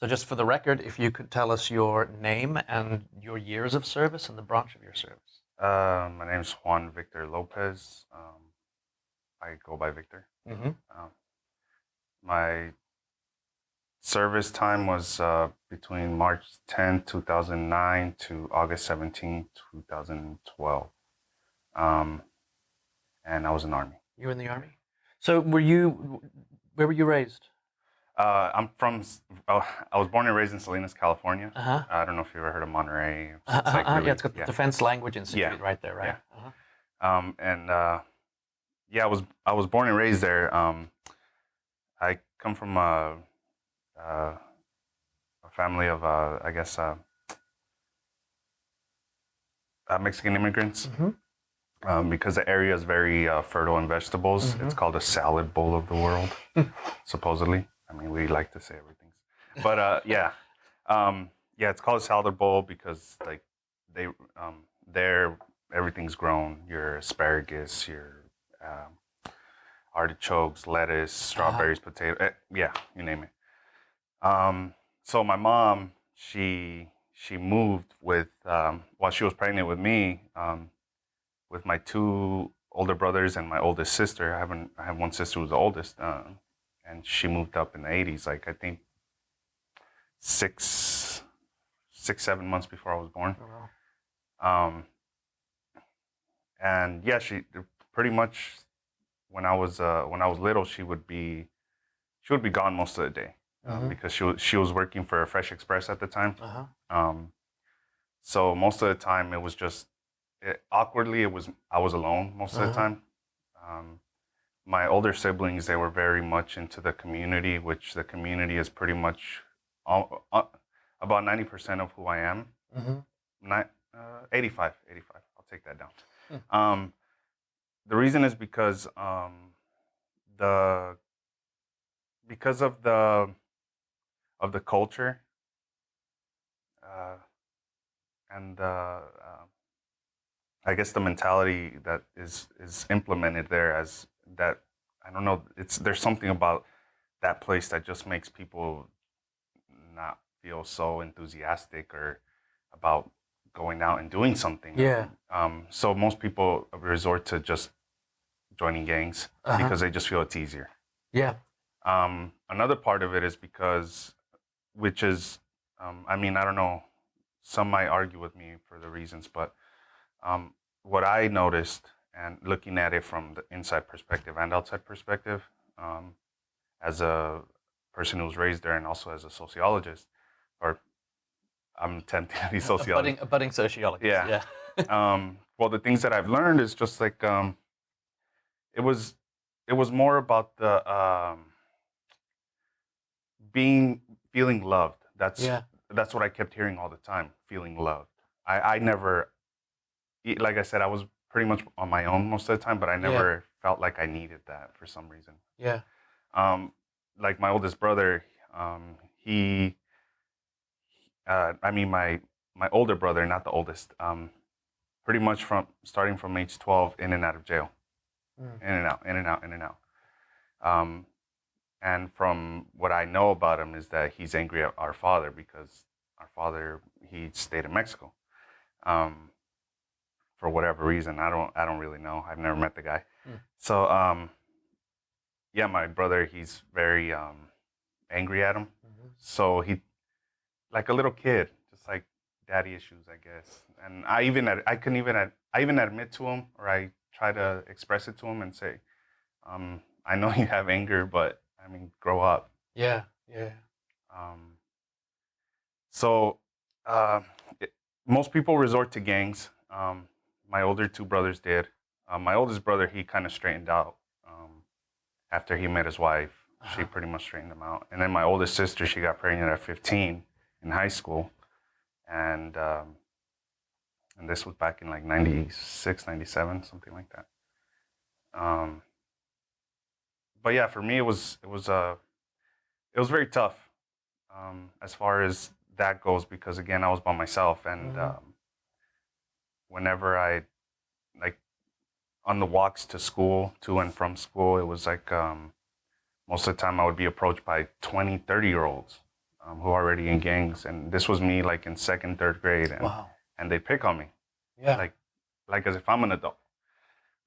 So just for the record, if you could tell us your name and your years of service and the branch of your service. My name is Juan Victor Lopez. I go by Victor. Mm-hmm. My service time was between March 10, 2009 to August 17, 2012. And I was in the Army. You were in the Army? So where were you raised? I'm from, I was born and raised in Salinas, California. Uh-huh. I don't know if you ever heard of Monterey. Yeah, it's got the Defense Language Institute right there, right? Yeah. I was born and raised there. I come from a family of, Mexican immigrants. Mm-hmm. Because the area is very fertile in vegetables. Mm-hmm. It's called the salad bowl of the world, supposedly. I mean, we like to say everything. But it's called a salad bowl because like there everything's grown. Your asparagus, your artichokes, lettuce, strawberries, potato, you name it. So my mom, she moved with while she was pregnant with me, with my two older brothers and my oldest sister. I have one sister who's the oldest, and she moved up in the 80s, like I think 6, 7 months before I was born. Oh, wow. And yeah, she pretty much when I was little, she would be gone most of the day, because she was working for Fresh Express at the time. So most of the time it was just awkwardly I was alone most of the time. My older siblings, they were very much into the community, which the community is pretty much about 90% of who I am. 85. I'll take that down. The reason is because of the culture and I guess the mentality that is implemented there, as that, I don't know, there's something about that place that just makes people not feel so enthusiastic or about going out and doing something. Yeah. So most people resort to just joining gangs because they just feel it's easier. Yeah. Another part of it is because, which is, I mean, I don't know, some might argue with me for the reasons, but what I noticed, and looking at it from the inside perspective and outside perspective, as a person who was raised there and also as a sociologist, or I'm attempting to be sociologist. A budding sociologist. Yeah. Well, the things that I've learned is just like, it was more about the feeling loved. That's what I kept hearing all the time, feeling loved. I never, like I said, I was pretty much on my own most of the time, but I never felt like I needed that for some reason. Yeah. Like my oldest brother, my older brother, not the oldest, pretty much starting from age 12, in and out of jail. In and out. And from what I know about him is that he's angry at our father because our father, he stayed in Mexico. For whatever reason, I don't really know. I've never met the guy. So my brother, he's very angry at him. So he, like a little kid, just like daddy issues, I guess. And I even admit to him, or I try to express it to him and say, I know you have anger, but I mean, grow up. Yeah. Most people resort to gangs. My older two brothers did. My oldest brother, he kind of straightened out after he met his wife. She pretty much straightened him out. And then my oldest sister, she got pregnant at 15 in high school. And this was back in like 96, 97, something like that. But yeah, for me, it was very tough as far as that goes, because again, I was by myself, and whenever I, like, on the walks to and from school, it was like most of the time I would be approached by 20, 30-year-olds who are already in gangs, and this was me like in second, third grade, and Wow. and they pick on me, Yeah. like as if I'm an adult.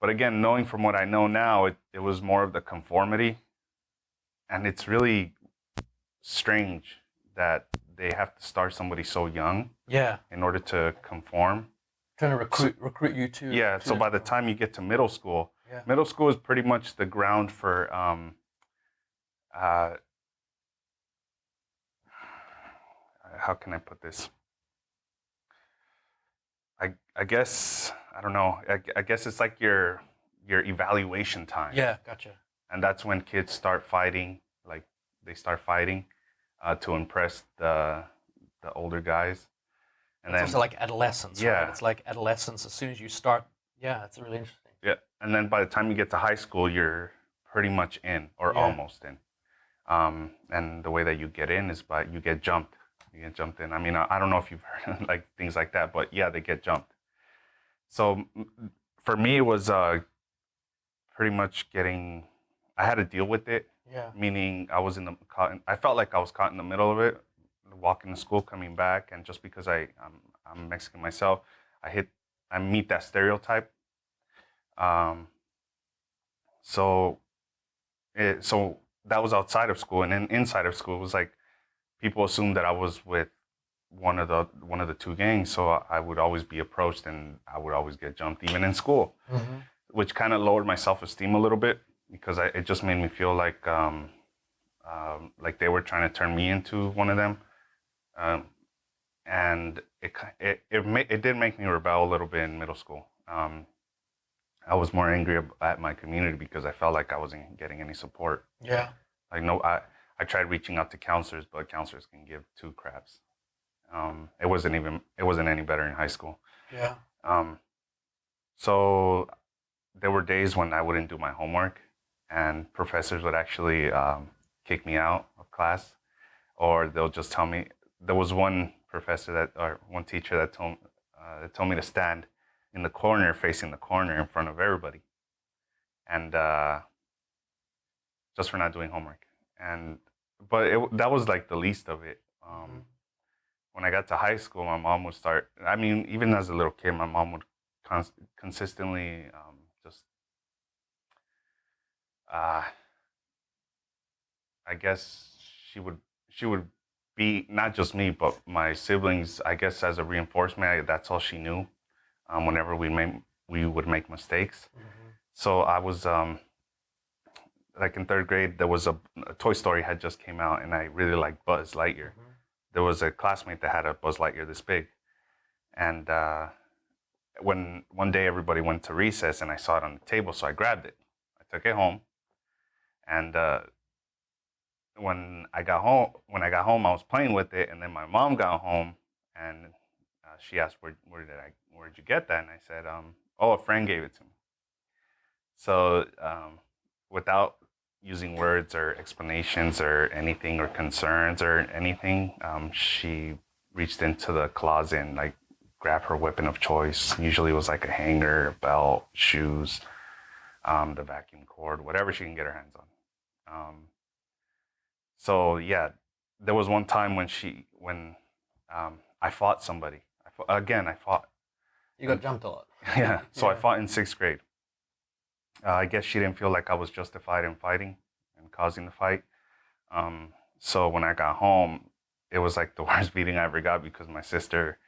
But again, knowing from what I know now, it was more of the conformity, and it's really strange that they have to start somebody so young Yeah. in order to conform. Trying to recruit you to. Yeah. So by the time you get to middle school, Yeah. middle school is pretty much the ground for how can I put this? I guess I don't know. I guess it's like your evaluation time. Yeah, gotcha. And that's when kids start fighting. Like they start fighting to impress the older guys. And It's then also like adolescence, yeah. right? It's like adolescence. As soon as you start, yeah, it's really interesting. Yeah, and then by the time you get to high school, you're pretty much in or Yeah. almost in. And the way that you get in is by you get jumped. You get jumped in. I mean, I don't know if you've heard like things like that, but yeah, they get jumped. So for me, it was pretty much getting. I had to deal with it. Yeah. Meaning, I was I felt like I was caught in the middle of it, walking to school, coming back, and just because I'm Mexican myself, I meet that stereotype. So that was outside of school, and then inside of school, it was like people assumed that I was with one of the two gangs, so I would always be approached, and I would always get jumped, even in school, which kind of lowered my self-esteem a little bit because it just made me feel like they were trying to turn me into one of them, and it did make me rebel a little bit in middle school. I was more angry at my community because I felt like I wasn't getting any support. Yeah. Like I tried reaching out to counselors, but counselors can give two craps. It wasn't any better in high school. Yeah. So there were days when I wouldn't do my homework, and professors would actually kick me out of class, or they'll just tell me. There was one teacher that told me to stand in the corner, facing the corner in front of everybody, and just for not doing homework. But that was like the least of it. When I got to high school, my mom would start. I mean, even as a little kid, my mom would consistently just. I guess she would be not just me, but my siblings. I guess as a reinforcement, that's all she knew. Whenever we would make mistakes. So I was like in third grade, there was a Toy Story had just came out, and I really liked Buzz Lightyear. There was a classmate that had a Buzz Lightyear this big, and when one day everybody went to recess, and I saw it on the table, so I grabbed it. I took it home, and when I got home, I was playing with it, and then my mom got home, and she asked, where'd you get that? And I said, a friend gave it to me. So without using words or explanations or anything or concerns or anything, she reached into the closet and like grabbed her weapon of choice. Usually it was like a hanger, a belt, shoes, the vacuum cord, whatever she can get her hands on. So yeah, there was one time when I fought somebody. I fought. You got jumped a lot. Yeah, so I fought in sixth grade. I guess she didn't feel like I was justified in fighting and causing the fight. So when I got home, it was like the worst beating I ever got because my sister,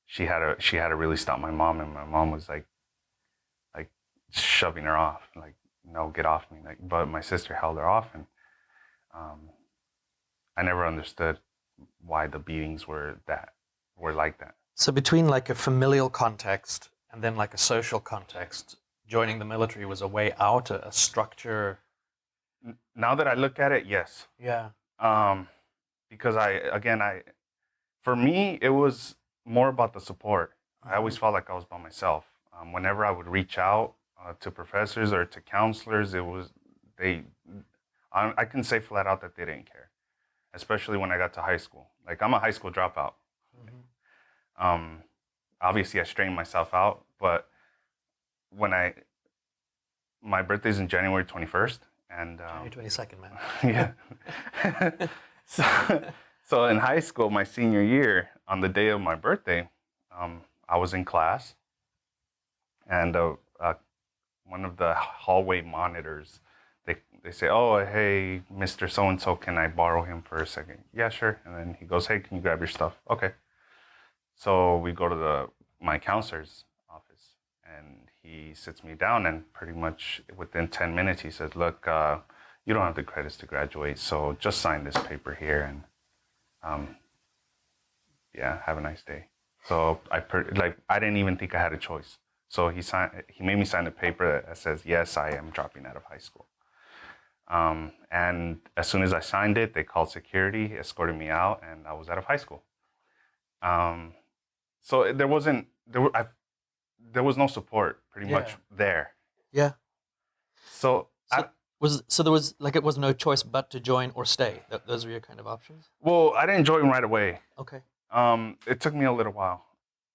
she had to really stop my mom, and my mom was like shoving her off, like, no, get off me. Like, but my sister held her off, and I never understood why the beatings were like that. So between like a familial context and then like a social context, joining the military was a way out, a structure. Now that I look at it, yes. Yeah. Because for me, it was more about the support. I always felt like I was by myself. Whenever I would reach out to professors or to counselors, I can say flat out that they didn't care, especially when I got to high school. Like, I'm a high school dropout. Obviously, I strained myself out, but my birthday's in January 21st, and January 22nd, man. yeah, So, so in high school, my senior year, on the day of my birthday, I was in class, and one of the hallway monitors, they say, "Oh, hey, Mr. So-and-so, can I borrow him for a second?" "Yeah, sure." And then he goes, "Hey, can you grab your stuff?" "Okay." So we go to my counselor's office, and he sits me down, and pretty much within 10 minutes, he says, "Look, you don't have the credits to graduate, so just sign this paper here, and yeah, have a nice day." So I didn't even think I had a choice. So he made me sign a paper that says, "Yes, I am dropping out of high school." And as soon as I signed it, they called security, escorted me out, and I was out of high school. So there was no support pretty much there. Yeah. So there was like, it was no choice but to join or stay. Those were your kind of options? Well, I didn't join right away. Okay. It took me a little while,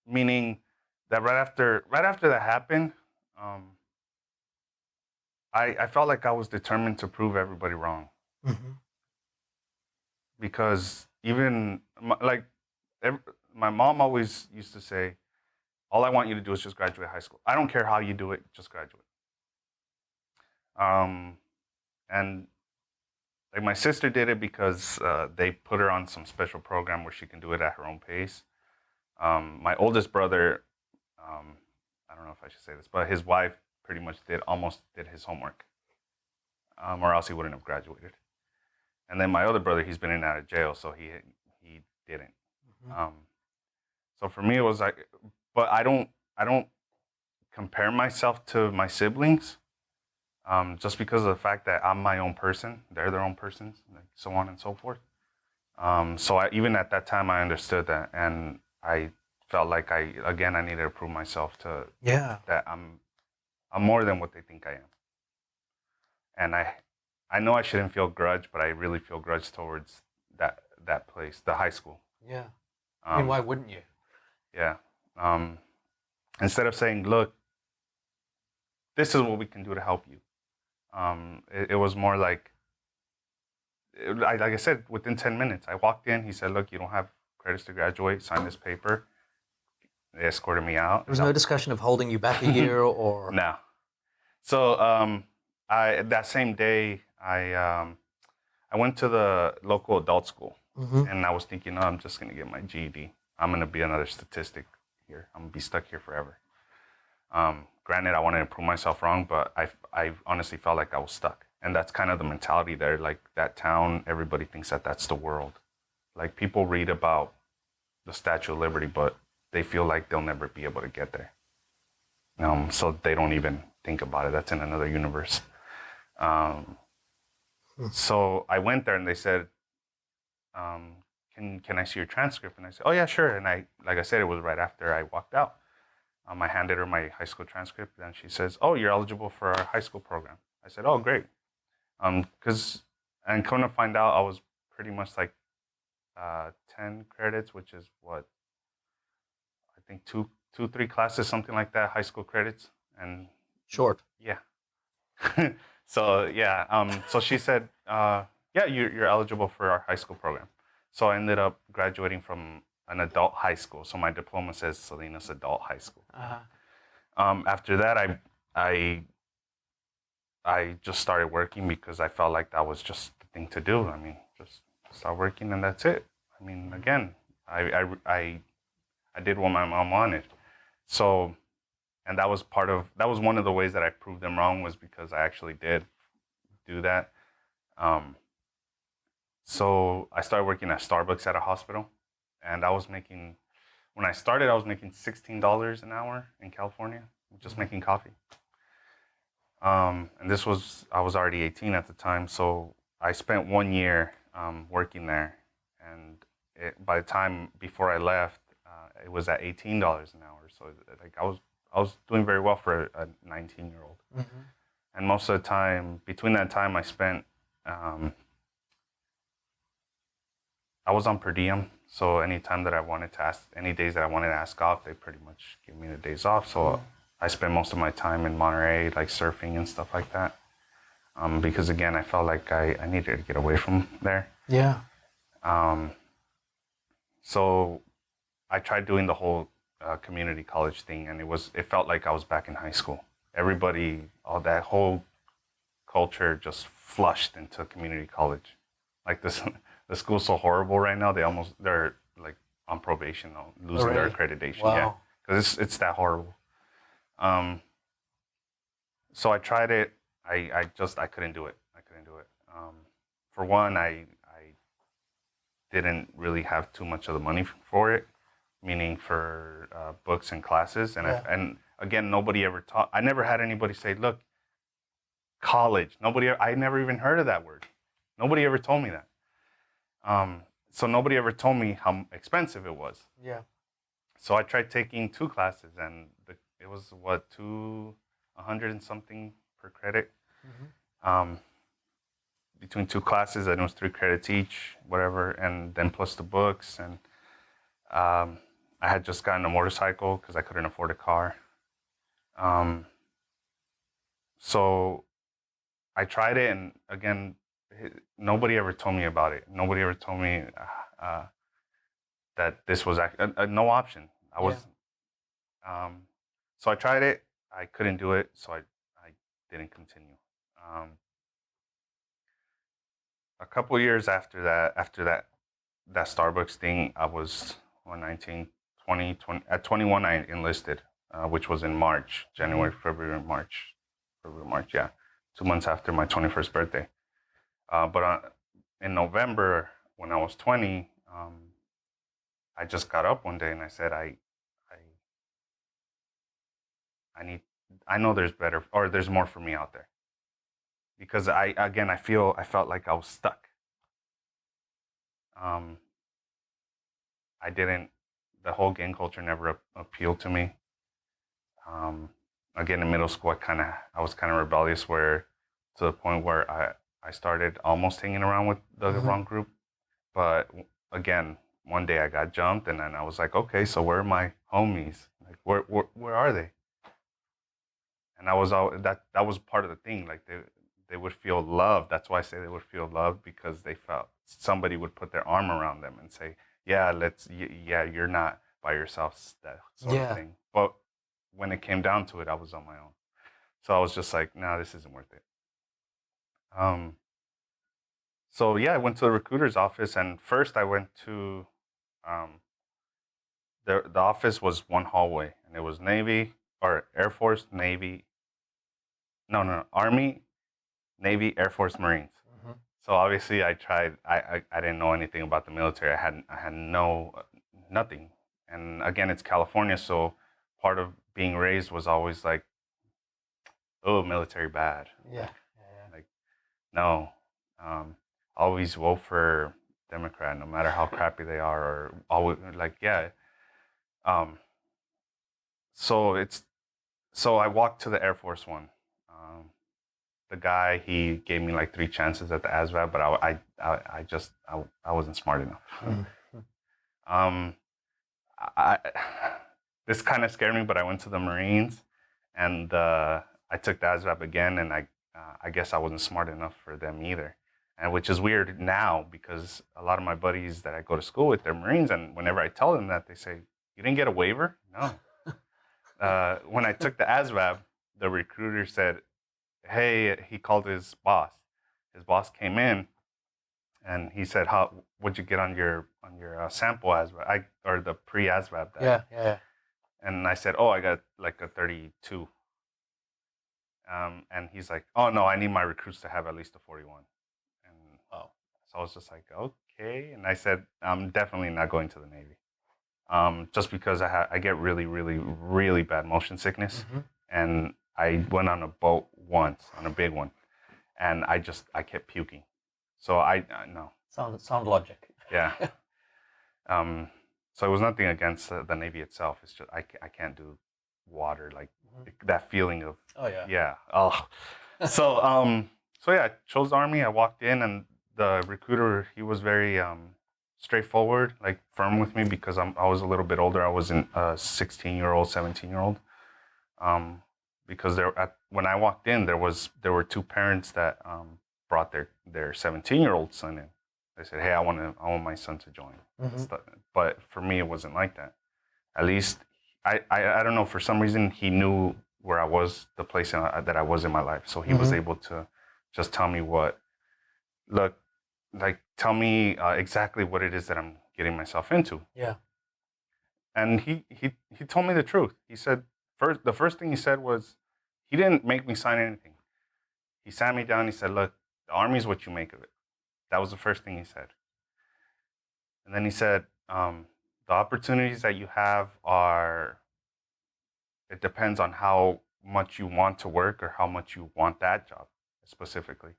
meaning that right after that happened, I felt like I was determined to prove everybody wrong. Mm-hmm. Because even my mom always used to say, "All I want you to do is just graduate high school. I don't care how you do it, just graduate." And like my sister did it because they put her on some special program where she can do it at her own pace. My oldest brother, I don't know if I should say this, but his wife pretty much almost did his homework, or else he wouldn't have graduated. And then my other brother, he's been in and out of jail, so he didn't. Mm-hmm. So for me, it was like, but I don't compare myself to my siblings, just because of the fact that I'm my own person, they're their own persons, like so on and so forth. So even at that time, I understood that, and I felt like I needed to prove myself that I'm more than what they think I am. And I know I shouldn't feel grudge, but I really feel grudge towards that place, the high school. Yeah. I mean, why wouldn't you? Yeah. Instead of saying, "Look, this is what we can do to help you," it was more like I said, within 10 minutes, I walked in. He said, "Look, you don't have credits to graduate. Sign this paper." They escorted me out. There was no discussion of holding you back a year or... No. So that same day, I went to the local adult school, mm-hmm. and I was thinking, "Oh, I'm just going to get my GED. I'm going to be another statistic here. I'm going to be stuck here forever." Granted, I wanted to prove myself wrong, but I honestly felt like I was stuck. And that's kind of the mentality there. Like, that town, everybody thinks that that's the world. Like, people read about the Statue of Liberty, but they feel like they'll never be able to get there. So they don't even think about it. That's in another universe. So I went there, and they said, can I see your transcript? And I said, "Oh, yeah, sure." And like I said, it was right after I walked out. I handed her my high school transcript, and she says, "Oh, you're eligible for our high school program." I said, "Oh, great." And come to find out, I was pretty much like 10 credits, which is what, I think 3 classes, something like that, high school credits. And short. Yeah. So yeah. So she said, "Yeah, you're eligible for our high school program." So I ended up graduating from an adult high school. So my diploma says Salinas Adult High School. Uh-huh. After that, I just started working because I felt like that was just the thing to do. I mean, just start working and that's it. I mean, again, I did what my mom wanted. So, and that was one of the ways that I proved them wrong, was because I actually did do that. So I started working at Starbucks at a hospital, and when I started, I was making $16 an hour in California, just making coffee. And I was already 18 at the time, so I spent 1 year working there, and by the time before I left, it was at $18 an hour. So like I was doing very well for a 19-year-old. Mm-hmm. And most of the time, between that time, I spent, I was on per diem. So any days that I wanted to ask off, they pretty much give me the days off. So mm-hmm. I spent most of my time in Monterey, like surfing and stuff like that. Because again, I felt like I needed to get away from there. Yeah. So I tried doing the whole community college thing, and it felt like I was back in high school. Everybody, all that whole culture just flushed into community college. Like this, the school's so horrible right now. They're like on probation, losing their accreditation. Wow. Yeah, because it's that horrible. So I tried it. I couldn't do it. I couldn't do it. For one, I didn't really have too much of the money for it, meaning for books and classes. And again, nobody ever taught. I never had anybody say, "Look, college." I never even heard of that word. Nobody ever told me that. So nobody ever told me how expensive it was. Yeah. So I tried taking 2 classes, and it was $100 and something per credit. Between 2 classes, and it was 3 credits each, whatever, and then plus the books. And I had just gotten a motorcycle because I couldn't afford a car. So I tried it, and again, nobody ever told me about it. Nobody ever told me that this was no option. So I tried it. I couldn't do it, so I didn't continue. A couple of years after that Starbucks thing, I was 19, 20. At 21, I enlisted, which was in March, January, February, March, yeah. 2 months after my 21st birthday. But in November, when I was 20, I just got up one day and I said, I know there's better, or there's more for me out there. Because I felt like I was stuck. The whole gang culture never appealed to me. Again, in middle school, I was kind of rebellious, to the point where I started almost hanging around with the wrong group. But again, one day I got jumped, and then I was like, okay, so where are my homies? Like, where are they? And that was part of the thing. Like they would feel loved. That's why I say they would feel loved, because they felt somebody would put their arm around them and say, yeah, you're not by yourself, that sort of thing. But when it came down to it, I was on my own. So I was just like, no, this isn't worth it. So yeah, I went to the recruiter's office, and first I went to, the office was one hallway, and it was Navy or Air Force, Navy. No, Army, Navy, Air Force, Marines. So obviously I tried. I didn't know anything about the military. I had nothing. And again, it's California, so part of being raised was always like, oh, military bad. Yeah. Like, no. Always vote for Democrat, no matter how crappy they are, or always like, yeah. So I walked to the Air Force one. The guy, he gave me like 3 chances at the ASVAB, but I wasn't smart enough. This kind of scared me, but I went to the Marines, and I took the ASVAB again, and I guess I wasn't smart enough for them either. And which is weird now, because a lot of my buddies that I go to school with, they're Marines, and whenever I tell them that, they say, "You didn't get a waiver?" No. When I took the ASVAB, the recruiter said, hey, he called his boss. His boss came in, and he said, what'd you get on your sample ASVAB, or the pre-ASVAB? Yeah. And I said, I got like a 32. And he's like, oh no, I need my recruits to have at least a 41. And so I was just like, okay. And I said, I'm definitely not going to the Navy. Just because I get really, really, really bad motion sickness. And I went on a boat once, on a big one, and I kept puking. So no. Sound logic. Yeah. So it was nothing against the Navy itself. It's just I can't do water, like that feeling of. Oh yeah. Yeah. Oh. So yeah, I chose the Army. I walked in, and the recruiter, he was very straightforward, like firm with me, because I was a little bit older. I wasn't a 16-year-old, 17-year-old. Because when I walked in, there were 2 parents that brought their 17-year-old son in. They said, hey, I want my son to join. Mm-hmm. But for me, it wasn't like that. At least, I don't know, for some reason, he knew where I was, the place that I was in my life. So he was able to just tell me tell me exactly what it is that I'm getting myself into. Yeah. And he told me the truth. He said, the first thing he said was, he didn't make me sign anything. He sat me down, he said, look, the Army's what you make of it. That was the first thing he said. And then he said, the opportunities that you have it depends on how much you want to work or how much you want that job specifically.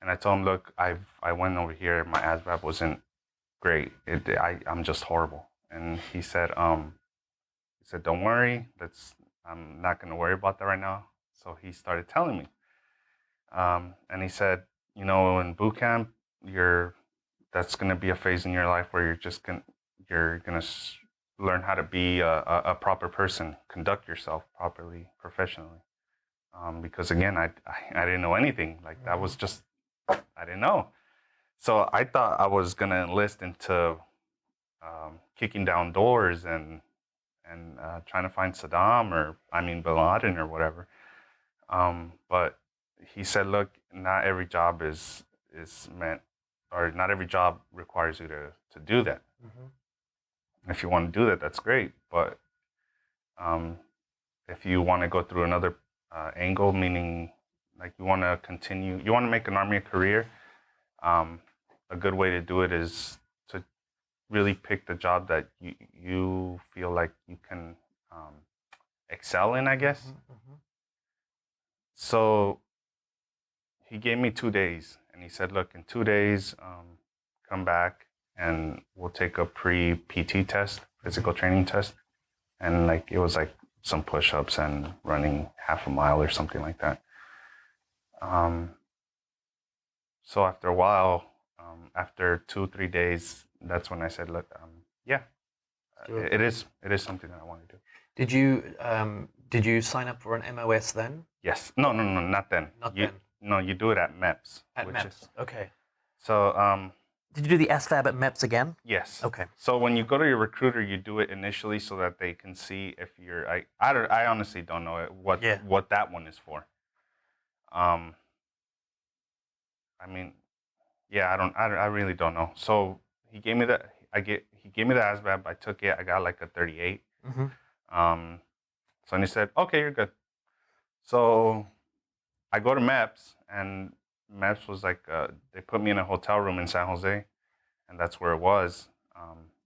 And I told him, look, I went over here, my ASVAB wasn't great. I'm just horrible. And he said, don't worry, I'm not going to worry about that right now. So he started telling me. And he said, in boot camp, that's going to be a phase in your life where you're going to learn how to be a proper person, conduct yourself properly, professionally. Because again, I didn't know anything. Like, that was just, I didn't know. So I thought I was going to enlist into kicking down doors and trying to find Saddam Bin Laden or whatever. But he said, look, not every job is meant, or not every job requires you to do that. Mm-hmm. If you want to do that, that's great. But if you want to go through another angle, meaning like you want to make an Army a career, a good way to do it is to really pick the job that you feel like you can excel in, I guess. Mm-hmm. So he gave me 2 days, and he said, look, in 2 days, come back and we'll take a pre-PT test, physical training test. And like, it was like some push-ups and running half a mile or something like that. So after a while, after 2-3 days, that's when I said, look, it is something that I want to do. Did you sign up for an MOS then? Yes. No, not then. Then. No, you do it at MEPS. At MEPS, okay. So, did you do the SFAB at MEPS again? Yes. Okay. So when you go to your recruiter, you do it initially so that they can see if you're. I honestly don't know what that one is for. I really don't know. So he gave me he gave me the ASVAB. I took it. I got like a 38. Mm-hmm. So he said, okay, you're good. So I go to MEPS, and MEPS was like, they put me in a hotel room in San Jose, and that's where it was,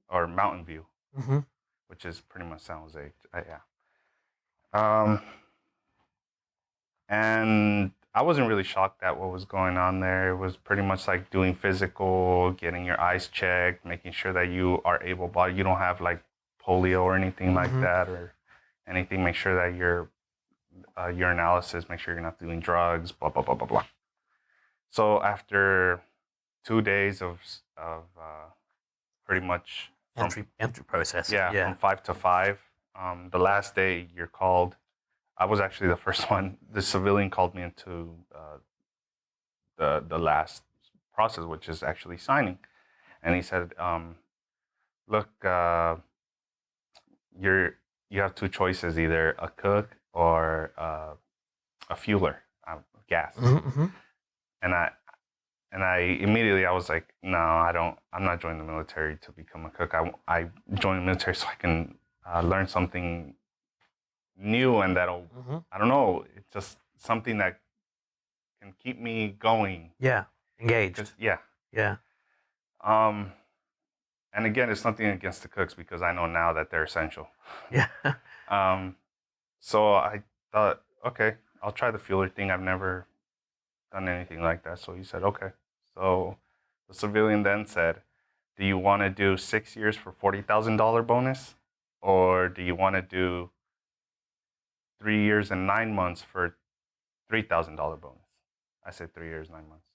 or Mountain View, mm-hmm. which is pretty much San Jose. And I wasn't really shocked at what was going on there. It was pretty much like doing physical, getting your eyes checked, making sure that you are able-bodied. You don't have like polio or anything mm-hmm. like that or anything. Make sure that your analysis, make sure you're not doing drugs, blah, blah, blah, blah, blah. So after 2 days of pretty much entry process. Yeah, from 5 to 5. The last day you're called. I was actually the first one. The civilian called me into the last process, which is actually signing. And he said, look, you have 2 choices, either a cook or a fueler, gas. Mm-hmm. And I immediately, I was like, no, I'm not joining the military to become a cook. I joined the military so I can learn something new, and that'll, mm-hmm. I don't know, it's just something that can keep me going. Yeah, engaged. Yeah. And again, it's nothing against the cooks, because I know now that they're essential. Yeah. So I thought, okay, I'll try the fueler thing. I've never done anything like that. So he said, okay. So the civilian then said, do you want to do 6 years for $40,000 bonus? Or do you want to do 3 years and 9 months for $3,000 bonus? I said 3 years, 9 months.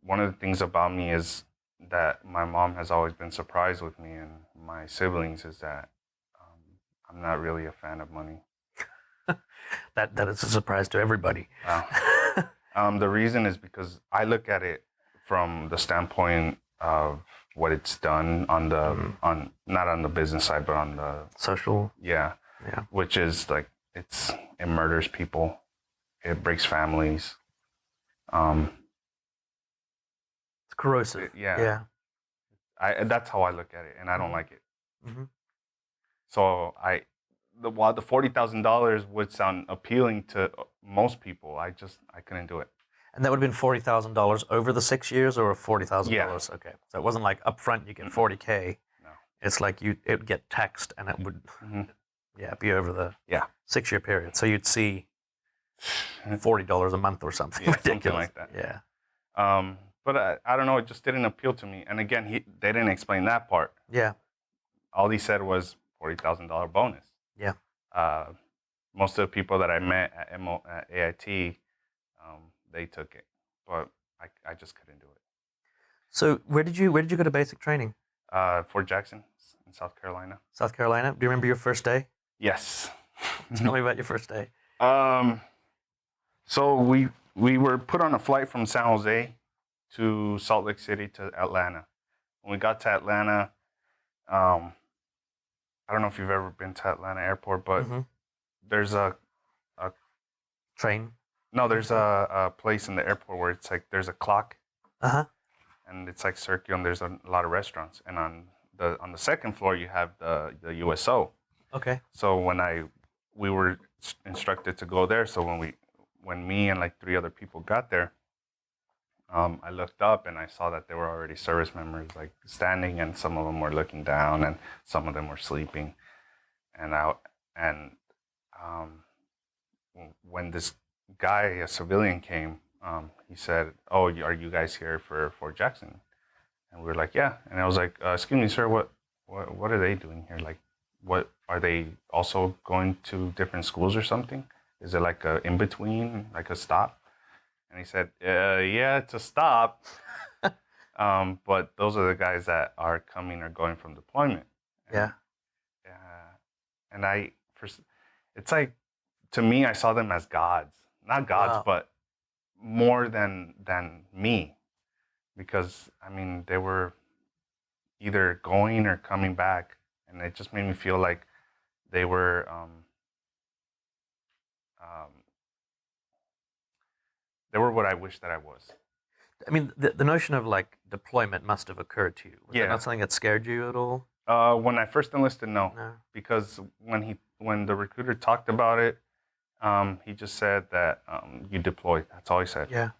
One of the things about me is that my mom has always been surprised with me, and my siblings, is that I'm not really a fan of money. That is a surprise to everybody. The reason is because I look at it from the standpoint of what it's done on the on not on the business side, but on the social. Yeah. Which is like it murders people, it breaks families. It's corrosive. Yeah. That's how I look at it, and I don't like it. Mm-hmm. So while the $40,000 would sound appealing to most people, I couldn't do it. And that would have been $40,000 over the 6 years, or $40,000? Yeah. Okay, so it wasn't like upfront you get $40K. No. It's like it would get taxed, and it would be over the 6 year period. So you'd see $40 a month or something ridiculous. Something like that. Yeah. But I don't know, it just didn't appeal to me. And again, they didn't explain that part. Yeah. All he said was $40,000 bonus. Yeah. Most of the people that I met at AIT, they took it, but I just couldn't do it. So where did you go to basic training? Fort Jackson in South Carolina. South Carolina. Do you remember your first day? Yes. Tell me about your first day. So we were put on a flight from San Jose to Salt Lake City to Atlanta. When we got to Atlanta, I don't know if you've ever been to Atlanta Airport, but there's a train. No, there's a place in the airport where it's like there's a clock, and it's like circular, and there's a lot of restaurants. And on the second floor, you have the USO. Okay. So we were instructed to go there. So when me and like 3 other people got there, I looked up and I saw that there were already service members like standing, and some of them were looking down, and some of them were sleeping. When this guy, a civilian, came, he said, "Oh, are you guys here for Fort Jackson?" And we were like, "Yeah." And I was like, "Excuse me, sir, what are they doing here? Like, what are they also going to different schools or something? Is it like a in between, like a stop?" And he said, "Yeah, it's a stop, but those are the guys that are coming or going from deployment." And, and it's like, to me, I saw them as gods. Not gods, but more than me. Because, I mean, they were either going or coming back. And it just made me feel like they were what I wish that I was. I mean, the notion of like deployment must have occurred to you. Was that not something that scared you at all? When I first enlisted, no. Because when the recruiter talked about it, he just said that you deploy. That's all he said. Yeah.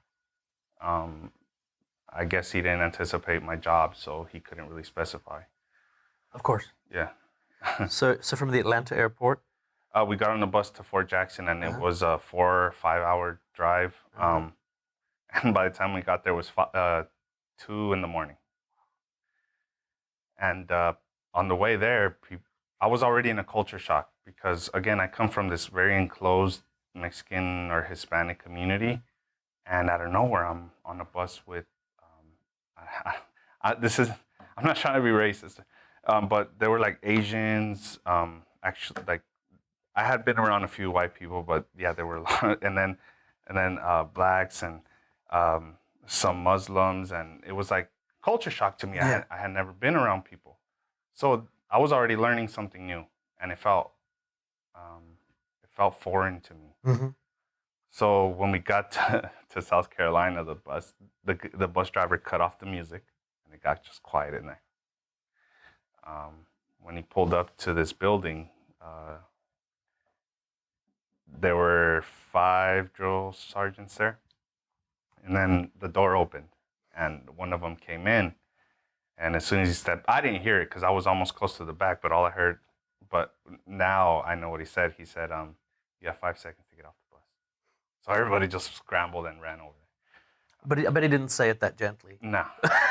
I guess he didn't anticipate my job, so he couldn't really specify. Of course. Yeah. So from the Atlanta airport? We got on the bus to Fort Jackson, and it was a 4 or 5 hour drive. And by the time we got there, it was 2 in the morning. And on the way there, I was already in a culture shock because, again, I come from this very enclosed Mexican or Hispanic community, and out of nowhere, I'm on a bus with. I'm not trying to be racist, but there were like Asians. Actually, like I had been around a few white people, but yeah, there were a lot, and then blacks and some Muslims, and it was like culture shock to me. I had never been around people, so I was already learning something new, and it felt foreign to me. So when we got to South Carolina, the bus driver cut off the music, and it got just quiet in there. When he pulled up to this building, there were 5 drill sergeants there, and then the door opened, and one of them came in, and as soon as he stepped, I didn't hear it because I was almost close to the back, but all I heard, but now I know what he said. He said, "You have 5 seconds to get off the bus." So everybody just scrambled and ran over there. But he didn't say it that gently. No.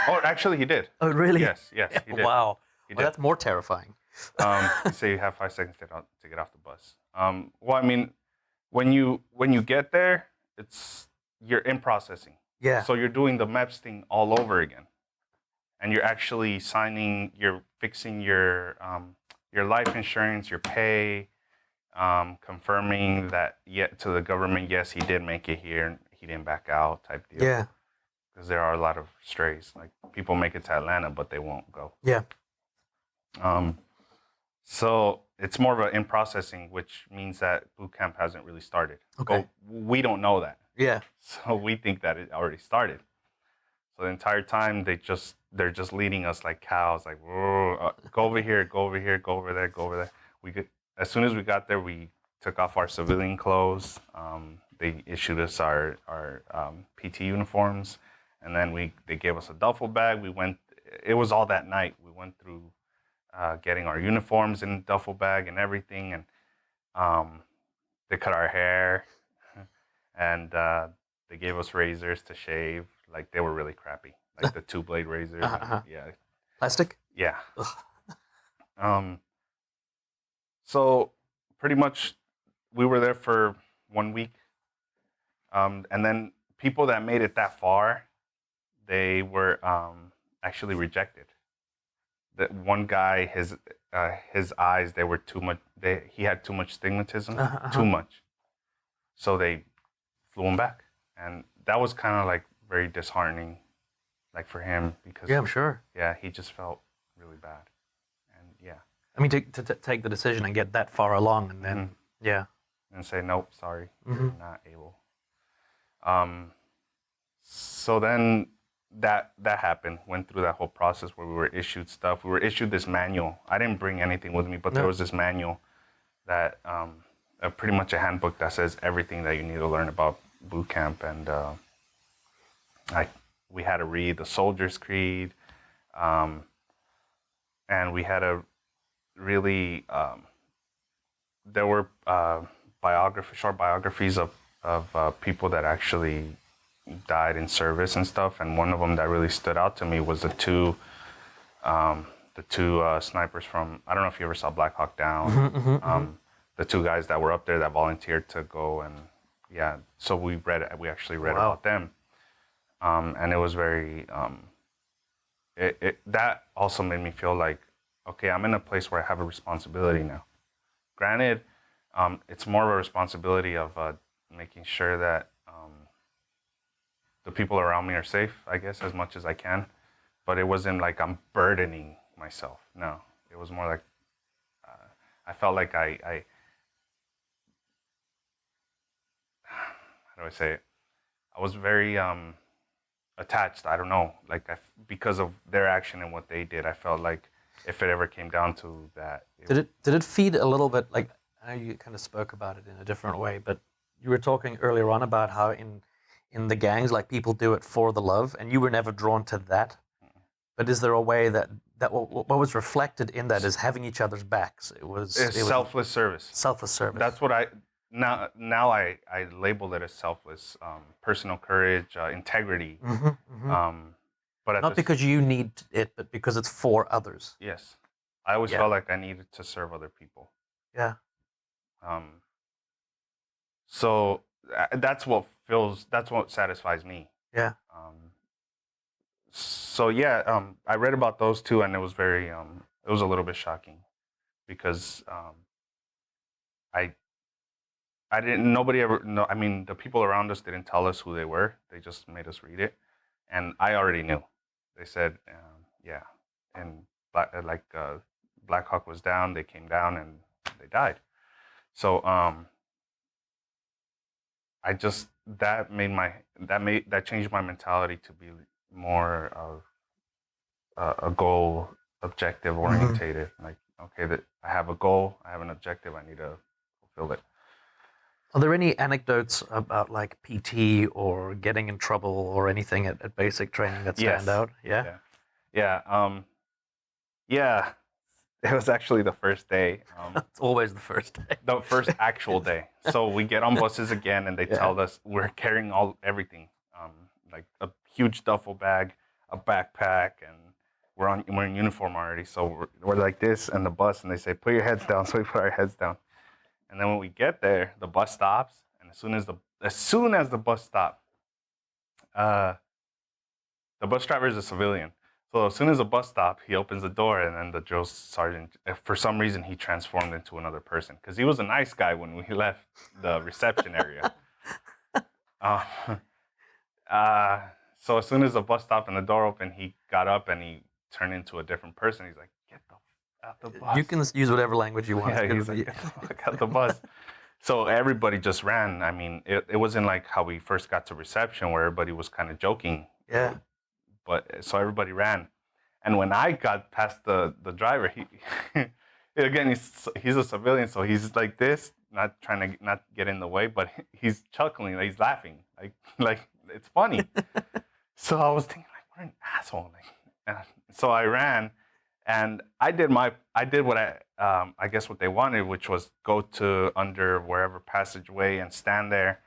Oh, actually, he did. Oh, really? Yes, he did. Wow. He Well, that's more terrifying. He said you have 5 seconds to get off the bus. Well, I mean, when you get there, you're in processing. Yeah. So you're doing the MEPS thing all over again, and you're actually you're fixing your life insurance, your pay, confirming that to the government, yes, he did make it here, he didn't back out, type deal. Yeah. because there are a lot of strays. Like people make it to Atlanta, but they won't go. Yeah. So it's more of an in processing, which means that boot camp hasn't really started. Okay. But we don't know that. Yeah. So we think that it already started. So the entire time they're just leading us like cows, like go over here, go over here, go over there, go over there. As soon as we got there, we took off our civilian clothes. They issued us our PT uniforms, and then they gave us a duffel bag. It was all that night. We went through getting our uniforms in the duffel bag and everything, and they cut our hair, and they gave us razors to shave. Like they were really crappy, like the 2-blade razors. Yeah, Plastic. Yeah. So pretty much we were there for 1 week, and then people that made it that far, they were actually rejected. That one guy, his eyes, they were too much. He had too much stigmatism, too much. So they flew him back, and that was kind of like very disheartening, like for him because Yeah, I'm sure. Yeah, he just felt really bad, and yeah. I mean, to take the decision and get that far along, and then yeah, and say nope, sorry, you're not able. So then that happened. Went through that whole process where we were issued stuff. We were issued this manual. I didn't bring anything with me, but there was this manual that pretty much a handbook that says everything that you need to learn about boot camp, and we had to read the Soldier's Creed, and we had to really there were short biographies of people that actually died in service and stuff, and one of them that really stood out to me was the two snipers from, I don't know if you ever saw Black Hawk Down. The two guys that were up there that volunteered to go, and yeah, so we actually read about them, and it was very that also made me feel like, okay, I'm in a place where I have a responsibility now. Granted, it's more of a responsibility of making sure that the people around me are safe, I guess, as much as I can. But it wasn't like I'm burdening myself. No, it was more like I felt like I how do I say it? I was very attached. I don't know, like because of their action and what they did. I felt like if it ever came down to that, did it feed a little bit? Like, I know you kind of spoke about it in a different way, but you were talking earlier on about how in the gangs, like, people do it for the love, and you were never drawn to that. But is there a way that what was reflected in that is having each other's backs? It was selfless service. Selfless service. That's what I label it as selfless, personal courage, integrity. But not because you need it, but because it's for others. Yes, I always felt like I needed to serve other people. Yeah. So that's what satisfies me. Yeah. So yeah, I read about those two, and it was very it was a little bit shocking because I didn't. Nobody ever. No, I mean, the people around us didn't tell us who they were. They just made us read it, and I already knew. They said, yeah, and Black Hawk was down. They came down and they died. So that changed my mentality to be more of a goal objective orientated. Like, okay, that I have a goal, I have an objective, I need to fulfill it. Are there any anecdotes about like PT or getting in trouble or anything at basic training that stand out? Yeah. Yeah. It was actually the first day. It's always the first day. The first actual day. So we get on buses again, and they tell us we're carrying everything, like a huge duffel bag, a backpack, and we're in uniform already. So we're like this in the bus, and they say, "Put your heads down." So we put our heads down, and then when we get there, the bus stops, and as soon as the bus stopped, the bus driver is a civilian. So as soon as the bus stopped, he opens the door, and then the drill sergeant, for some reason, he transformed into another person. Because he was a nice guy when we left the reception area. So as soon as the bus stopped and the door opened, he got up and he turned into a different person. He's like, "Get the f- out the bus." You can use whatever language you want. Yeah, he's like, "Get the fuck out the bus." So everybody just ran. I mean, it wasn't like how we first got to reception where everybody was kind of joking. Yeah. But so everybody ran. And when I got past the driver, he again he's a civilian, so he's like this, not trying to not get in the way, but he's chuckling, like he's laughing, like it's funny. So I was thinking, like, what an asshole! Like, and so I ran, and I did what I guess what they wanted, which was go to under wherever passageway and stand there,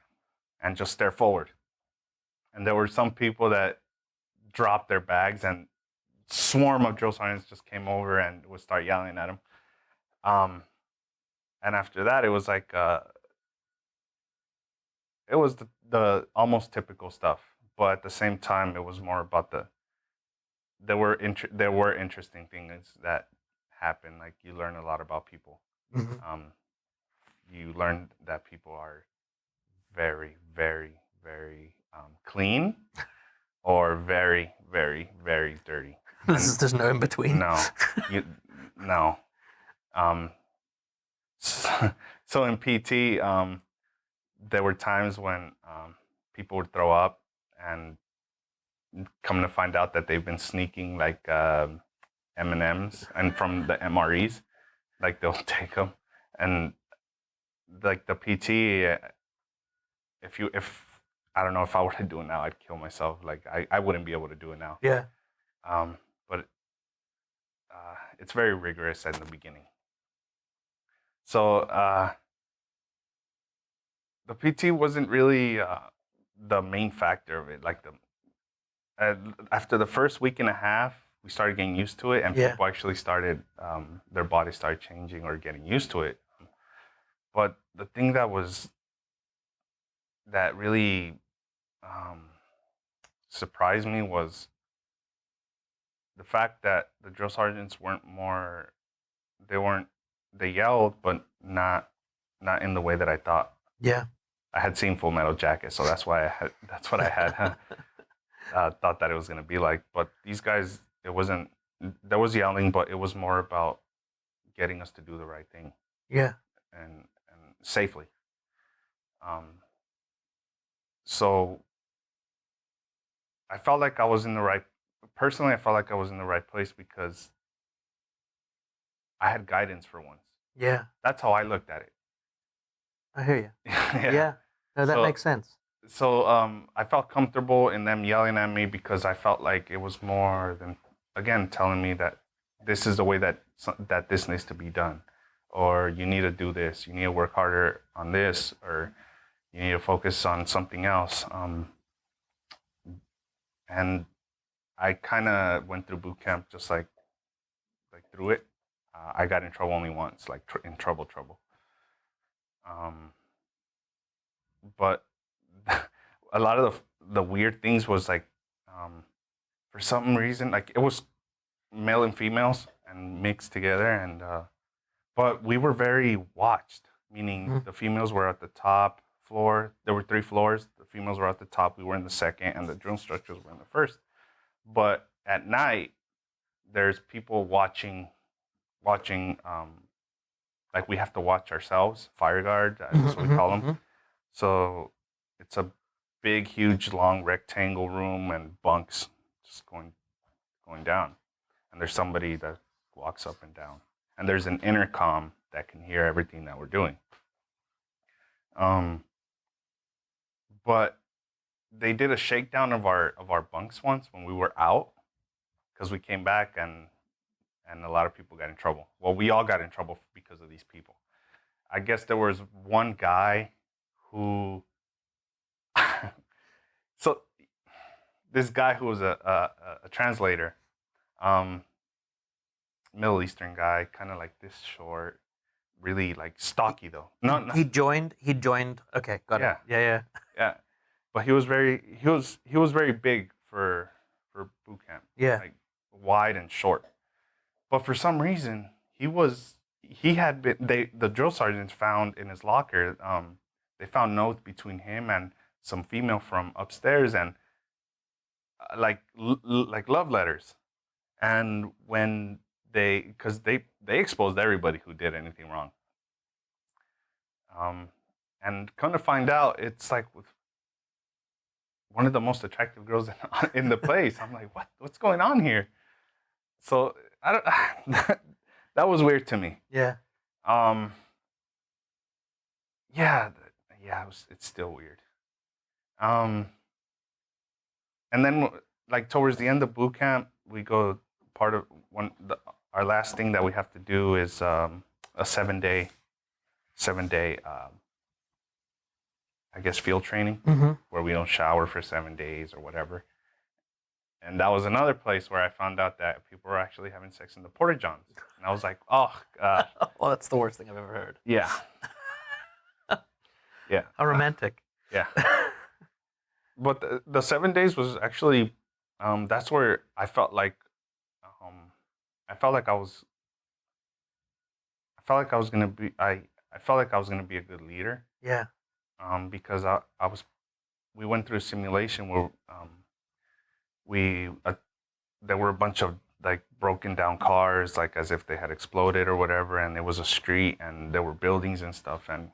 and just stare forward. And there were some people that dropped their bags and swarm of drill sergeants just came over and would start yelling at him. And after that, it was like it was the almost typical stuff, but at the same time, it was more about there were interesting things that happened. Like you learn a lot about people. Mm-hmm. You learn that people are very, very, very clean, or very, very, very dirty. There's no in between. No. So in PT, there were times when people would throw up, and come to find out that they've been sneaking like M&Ms and from the MREs, like they'll take them, and like the PT, if I don't know, if I were to do it now, I'd kill myself. Like I wouldn't be able to do it now. Yeah. But it's very rigorous at the beginning. So the PT wasn't really the main factor of it. Like after the first week and a half, we started getting used to it, and people actually started their bodies started changing or getting used to it. But the thing that really surprised me was the fact that the drill sergeants they yelled, but not in the way that I thought. Yeah. I had seen Full Metal Jacket, so that's what I had thought that it was going to be like. But these guys, there was yelling, but it was more about getting us to do the right thing. Yeah. And safely. So I felt like I was in the right place because I had guidance for once. Yeah. That's how I looked at it. I hear you. Yeah. No, that makes sense. So I felt comfortable in them yelling at me because I felt like it was more than, again, telling me that this is the way that this needs to be done, or you need to do this, you need to work harder on this, or you need to focus on something else. And I kind of went through boot camp just like through it. I got in trouble only once, like in trouble. But a lot of the weird things was like, for some reason, like it was male and females and mixed together, and but we were very watched. Meaning the females were at the top floor. There were 3 floors. The females were at the top. We were in the second, and the drill instructors were in the first. But at night, there's people watching. Like we have to watch ourselves. Fire guard, that's what we call them. So it's a big, huge, long rectangle room and bunks just going down. And there's somebody that walks up and down. And there's an intercom that can hear everything that we're doing. But they did a shakedown of our bunks once when we were out, because we came back and a lot of people got in trouble. Well, we all got in trouble because of these people. I guess there was one guy who so this guy who was a translator, Middle Eastern guy, kind of like this short, really like stocky though. No, he joined. Okay, got it. Yeah. But he was very big for boot camp. Yeah, like wide and short. But for some reason, the drill sergeants found in his locker. They found notes between him and some female from upstairs, and like love letters. And when because they exposed everybody who did anything wrong. And come to find out, it's like with one of the most attractive girls in the place. I'm like, what's going on here? So I don't. That was weird to me. Yeah. Yeah, it's still weird. And then like towards the end of boot camp, we go our last thing that we have to do is a 7-day, I guess field training where we don't shower for 7 days or whatever. And that was another place where I found out that people were actually having sex in the porta johns, and I was like, oh god. Well, that's the worst thing I've ever heard. Yeah. Yeah. How romantic. Yeah. But the 7 days was actually, that's where I felt like, I felt like I was gonna be, I felt like I was gonna be a good leader. Yeah. Because we went through a simulation where, there were a bunch of like broken down cars, like as if they had exploded or whatever, and it was a street and there were buildings and stuff, and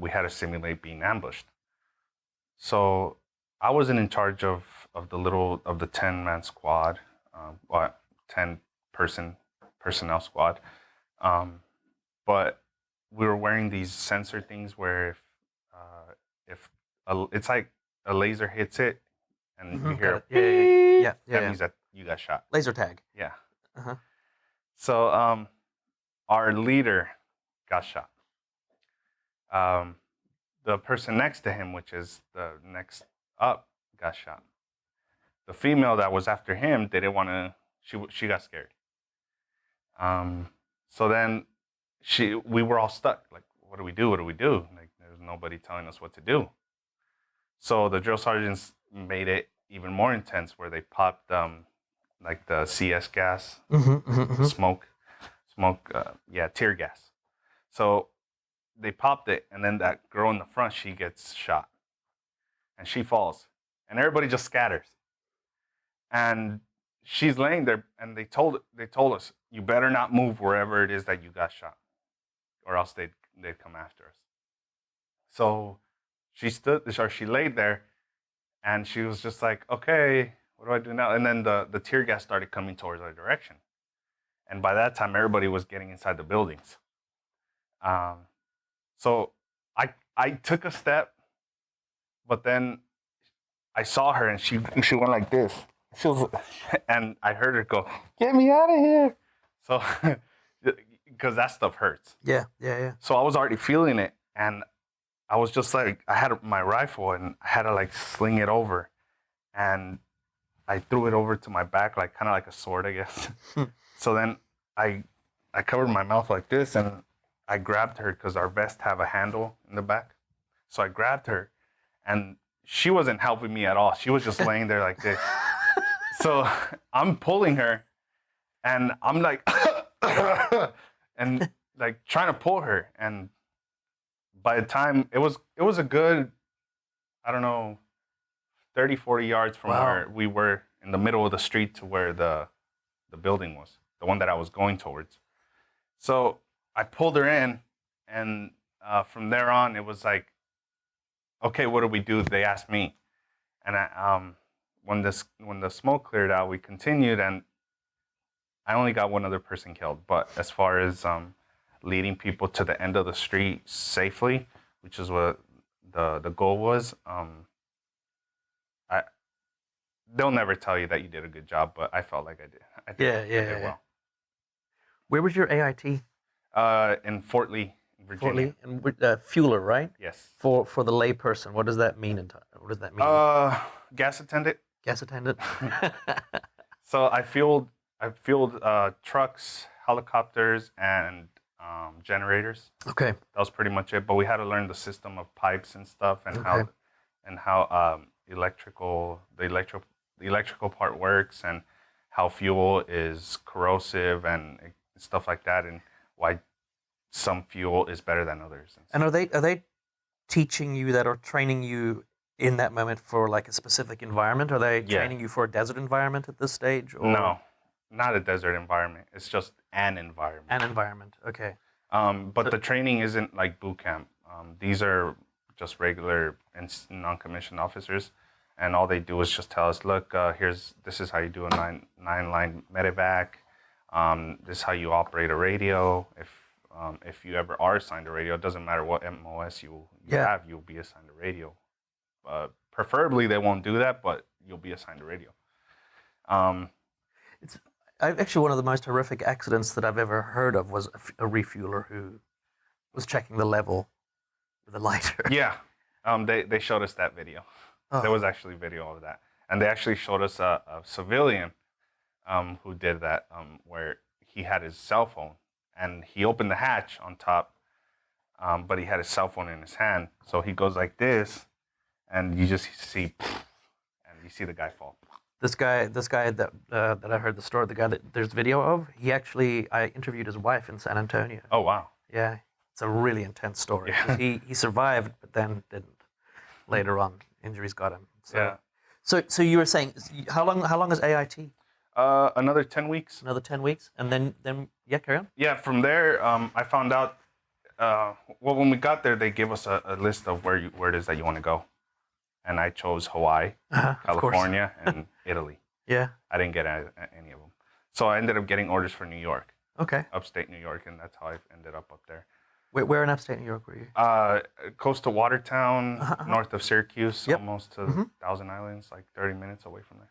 we had to simulate being ambushed. So I wasn't in charge of the 10-man squad, 10 personnel squad, but we were wearing these sensor things where if it's like a laser hits it and you hear that means that you got shot. Laser tag. Yeah. So our leader got shot. The person next to him, which is the next up, got shot. The female that was after him didn't want to. She got scared. So then we were all stuck. Like, what do we do? What do we do? Like, there's nobody telling us what to do. So the drill sergeants made it even more intense, where they popped like the CS gas, smoke, tear gas. So they popped it, and then that girl in the front, she gets shot, and she falls, and everybody just scatters, and she's laying there, and they told us, you better not move wherever it is that you got shot, or else they'd come after us. So she laid there, and she was just like, okay, what do I do now? And then the tear gas started coming towards our direction, and by that time, everybody was getting inside the buildings. So I took a step, but then I saw her, and she went like this. And I heard her go, "Get me out of here!" So, because that stuff hurts. Yeah. So I was already feeling it, and I was just like, I had my rifle, and I had to like sling it over, and I threw it over to my back, like kind of like a sword, I guess. So then I covered my mouth like this, and I grabbed her because our vests have a handle in the back. So I grabbed her, and she wasn't helping me at all. She was just laying there like this. So I'm pulling her, and I'm like, and like trying to pull her. And by the time it was a good, I don't know, 30, 40 yards from where we were, in the middle of the street to where the building was, the one that I was going towards. So I pulled her in, and from there on, it was like, okay, what do we do? They asked me, and when the smoke cleared out, we continued, and I only got one other person killed. But as far as leading people to the end of the street safely, which is what the goal was, they'll never tell you that you did a good job, but I felt like I did. I did well. Where was your AIT? In Fort Lee, Virginia. Fort Lee, and fueler, right? Yes. For the layperson, what does that mean? What does that mean? Gas attendant. Gas attendant. So I fueled trucks, helicopters, and generators. Okay. That was pretty much it. But we had to learn the system of pipes and stuff, and how the electrical part works, and how fuel is corrosive and stuff like that, and why some fuel is better than others. And are they teaching you that, or training you in that moment for like a specific environment? Are they Yeah. training you for a desert environment at this stage? Or No, not a desert environment. It's just an environment. an environment. Okay. But the training isn't like boot camp. These are just regular and non-commissioned officers, and all they do is just tell us, look, this is how you do a nine line medevac. This is how you operate a radio. If you ever are assigned a radio, it doesn't matter what MOS you have, you'll be assigned a radio. Preferably, they won't do that, but you'll be assigned a radio. It's actually one of the most horrific accidents that I've ever heard of was a refueler who was checking the level with a lighter. Yeah, they showed us that video. Oh. There was actually video of that, and they actually showed us a civilian who did that, where he had his cell phone and he opened the hatch on top, but he had his cell phone in his hand, so he goes like this, and you just see, and you see the guy fall. This guy that I heard the story, the guy that there's video of, I interviewed his wife in San Antonio. Oh wow! Yeah, it's a really intense story. Yeah. He survived, but then didn't. Later on, injuries got him. So, Yeah. So you were saying, how long is AIT? Another 10 weeks. Another 10 weeks, and then yeah, carry on. Yeah, from there, I found out. Well, when we got there, they gave us a list of where it is that you want to go, and I chose Hawaii, California, and Italy. Yeah. I didn't get any of them, so I ended up getting orders for New York, Okay. upstate New York, and that's how I ended up there. Where in upstate New York were you? Close to Watertown, north of Syracuse, Yep. almost to Thousand Islands, like 30 minutes away from there.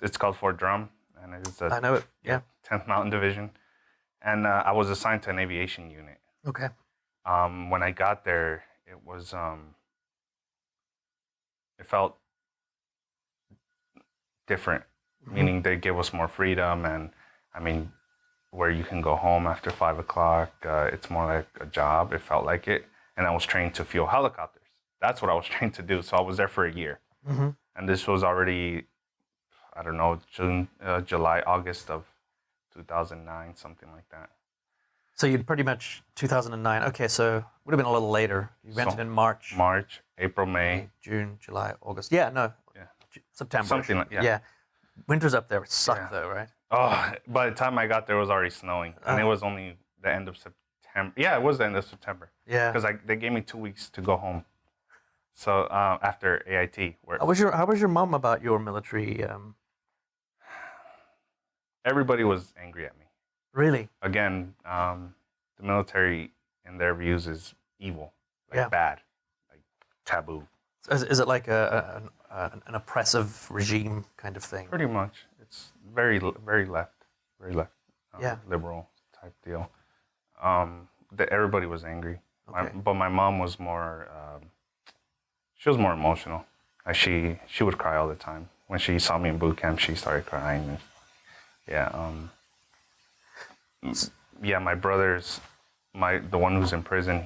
It's called Fort Drum, and it's I know it. Yeah. 10th Mountain Division, and I was assigned to an aviation unit. Okay. When I got there, it was it felt different, meaning they gave us more freedom, and I mean, where you can go home after 5 o'clock. It's more like a job. It felt like it, and I was trained to fuel helicopters. That's what I was trained to do. So I was there for a year, and this was already, I don't know, July, August of 2009, something like that. So you'd pretty much 2009. Okay, so would have been a little later. You entered in March, April, May, June, July, August. Yeah, no. Yeah. September. Something like Yeah. Winters up there suck though, right? Oh, by the time I got there, it was already snowing, and it was only the end of September. Yeah, it was the end of September. Yeah. Because they gave me 2 weeks to go home. So after AIT, where How was your mom about your military? everybody was angry at me. Really? Again, the military, in their views, is evil, like bad, like taboo. Is it like an oppressive regime kind of thing? Pretty much, it's very left, liberal type deal. Everybody was angry, Okay. but my mom was more. She was more emotional. Like she would cry all the time. When she saw me in boot camp, she started crying. And, yeah. My brother's, the one who's in prison.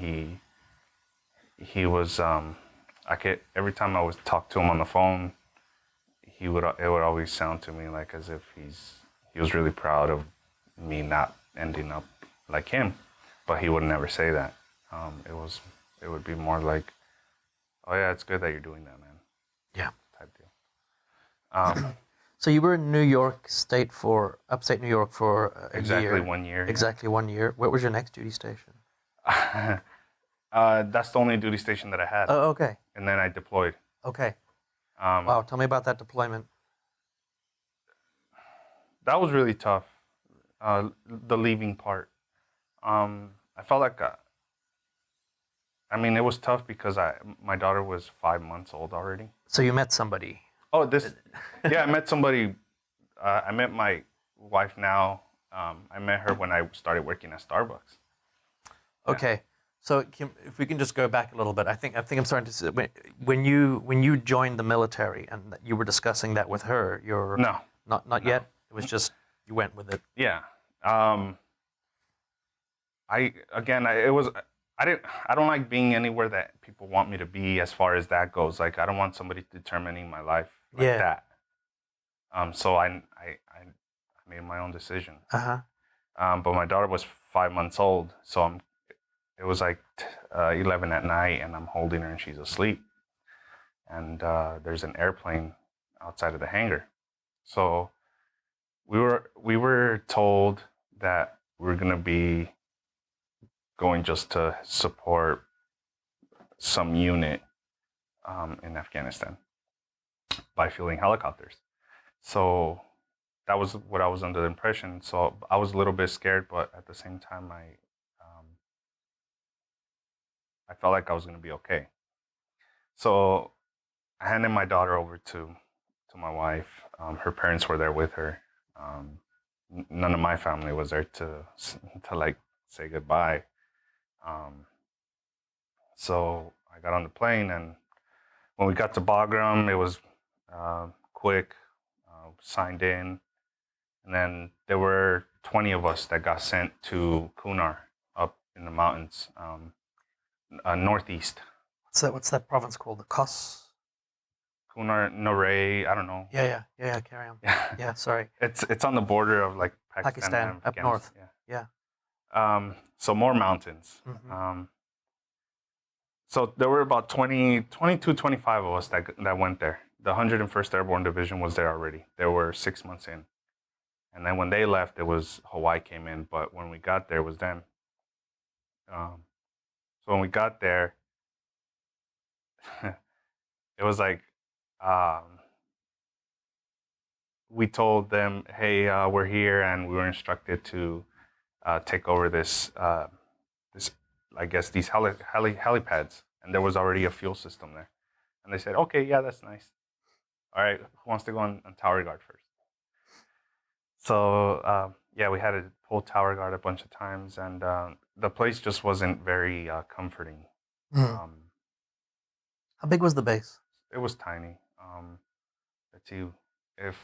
He was. Every time I would talk to him on the phone, it would always sound to me like as if he was really proud of me not ending up like him, but he would never say that. It would be more like, oh yeah, it's good that you're doing that, man. Yeah. Type deal. So you were in upstate New York for a exactly year. 1 year. Exactly 1 year. What was your next duty station? That's the only duty station that I had. Oh, okay. And then I deployed. Okay. Wow, tell me about that deployment. That was really tough. The leaving part. I felt like, it was tough because my daughter was 5 months old already. So you met somebody. Oh, I met somebody. I met my wife now. I met her when I started working at Starbucks. Okay. So if we can just go back a little bit, I think I'm starting to see when you joined the military and you were discussing that with her. Not yet. It was just you went with it. Yeah. I don't like being anywhere that people want me to be as far as that goes. Like I don't want somebody determining my life like that. So I made my own decision. But my daughter was 5 months old, so it was like 11 at night, and I'm holding her, and she's asleep. and there's an airplane outside of the hangar. So we were told that we're gonna be going just to support some unit in Afghanistan by fielding helicopters. So that was what I was under the impression. So I was a little bit scared, but at the same time, I felt like I was going to be okay. So I handed my daughter over to my wife. Her parents were there with her. None of my family was there to like say goodbye. So I got on the plane, and when we got to Bagram, it was quick. Signed in, and then there were 20 of us that got sent to Kunar up in the mountains, northeast. What's that province called? The Kos? Kunar, Noray, I don't know. Yeah. Carry on. Yeah, sorry. It's on the border of like Pakistan up north. Yeah. So more mountains. Mm-hmm. So there were about 22, 25 of us that went there. The 101st Airborne Division was there already. They were 6 months in. And then when they left, it was Hawaii came in. But when we got there, it was them. So when we got there, it was like, we told them, hey, we're here. And we were instructed to take over this, I guess, these helipads. And there was already a fuel system there. And they said, okay, yeah, that's nice. All right, who wants to go on tower guard first? So, yeah, we had to pull tower guard a bunch of times, and the place just wasn't very comforting. How big was the base? It was tiny. Let's see, if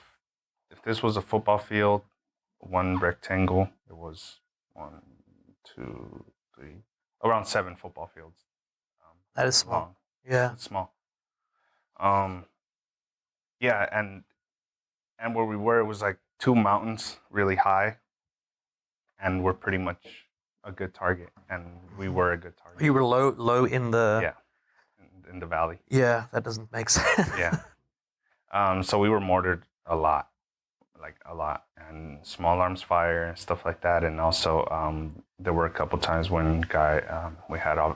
this was a football field, one rectangle, it was 1, 2, 3, around 7 football fields. That is small. Long. Yeah. It's small. Yeah, and where we were, it was like 2 mountains really high, and we're pretty much a good target, and we were a good target. You were low in the... Yeah, in the valley. Yeah, that doesn't make sense. Yeah. So we were mortared a lot, and small arms fire and stuff like that, and also there were a couple times when we had a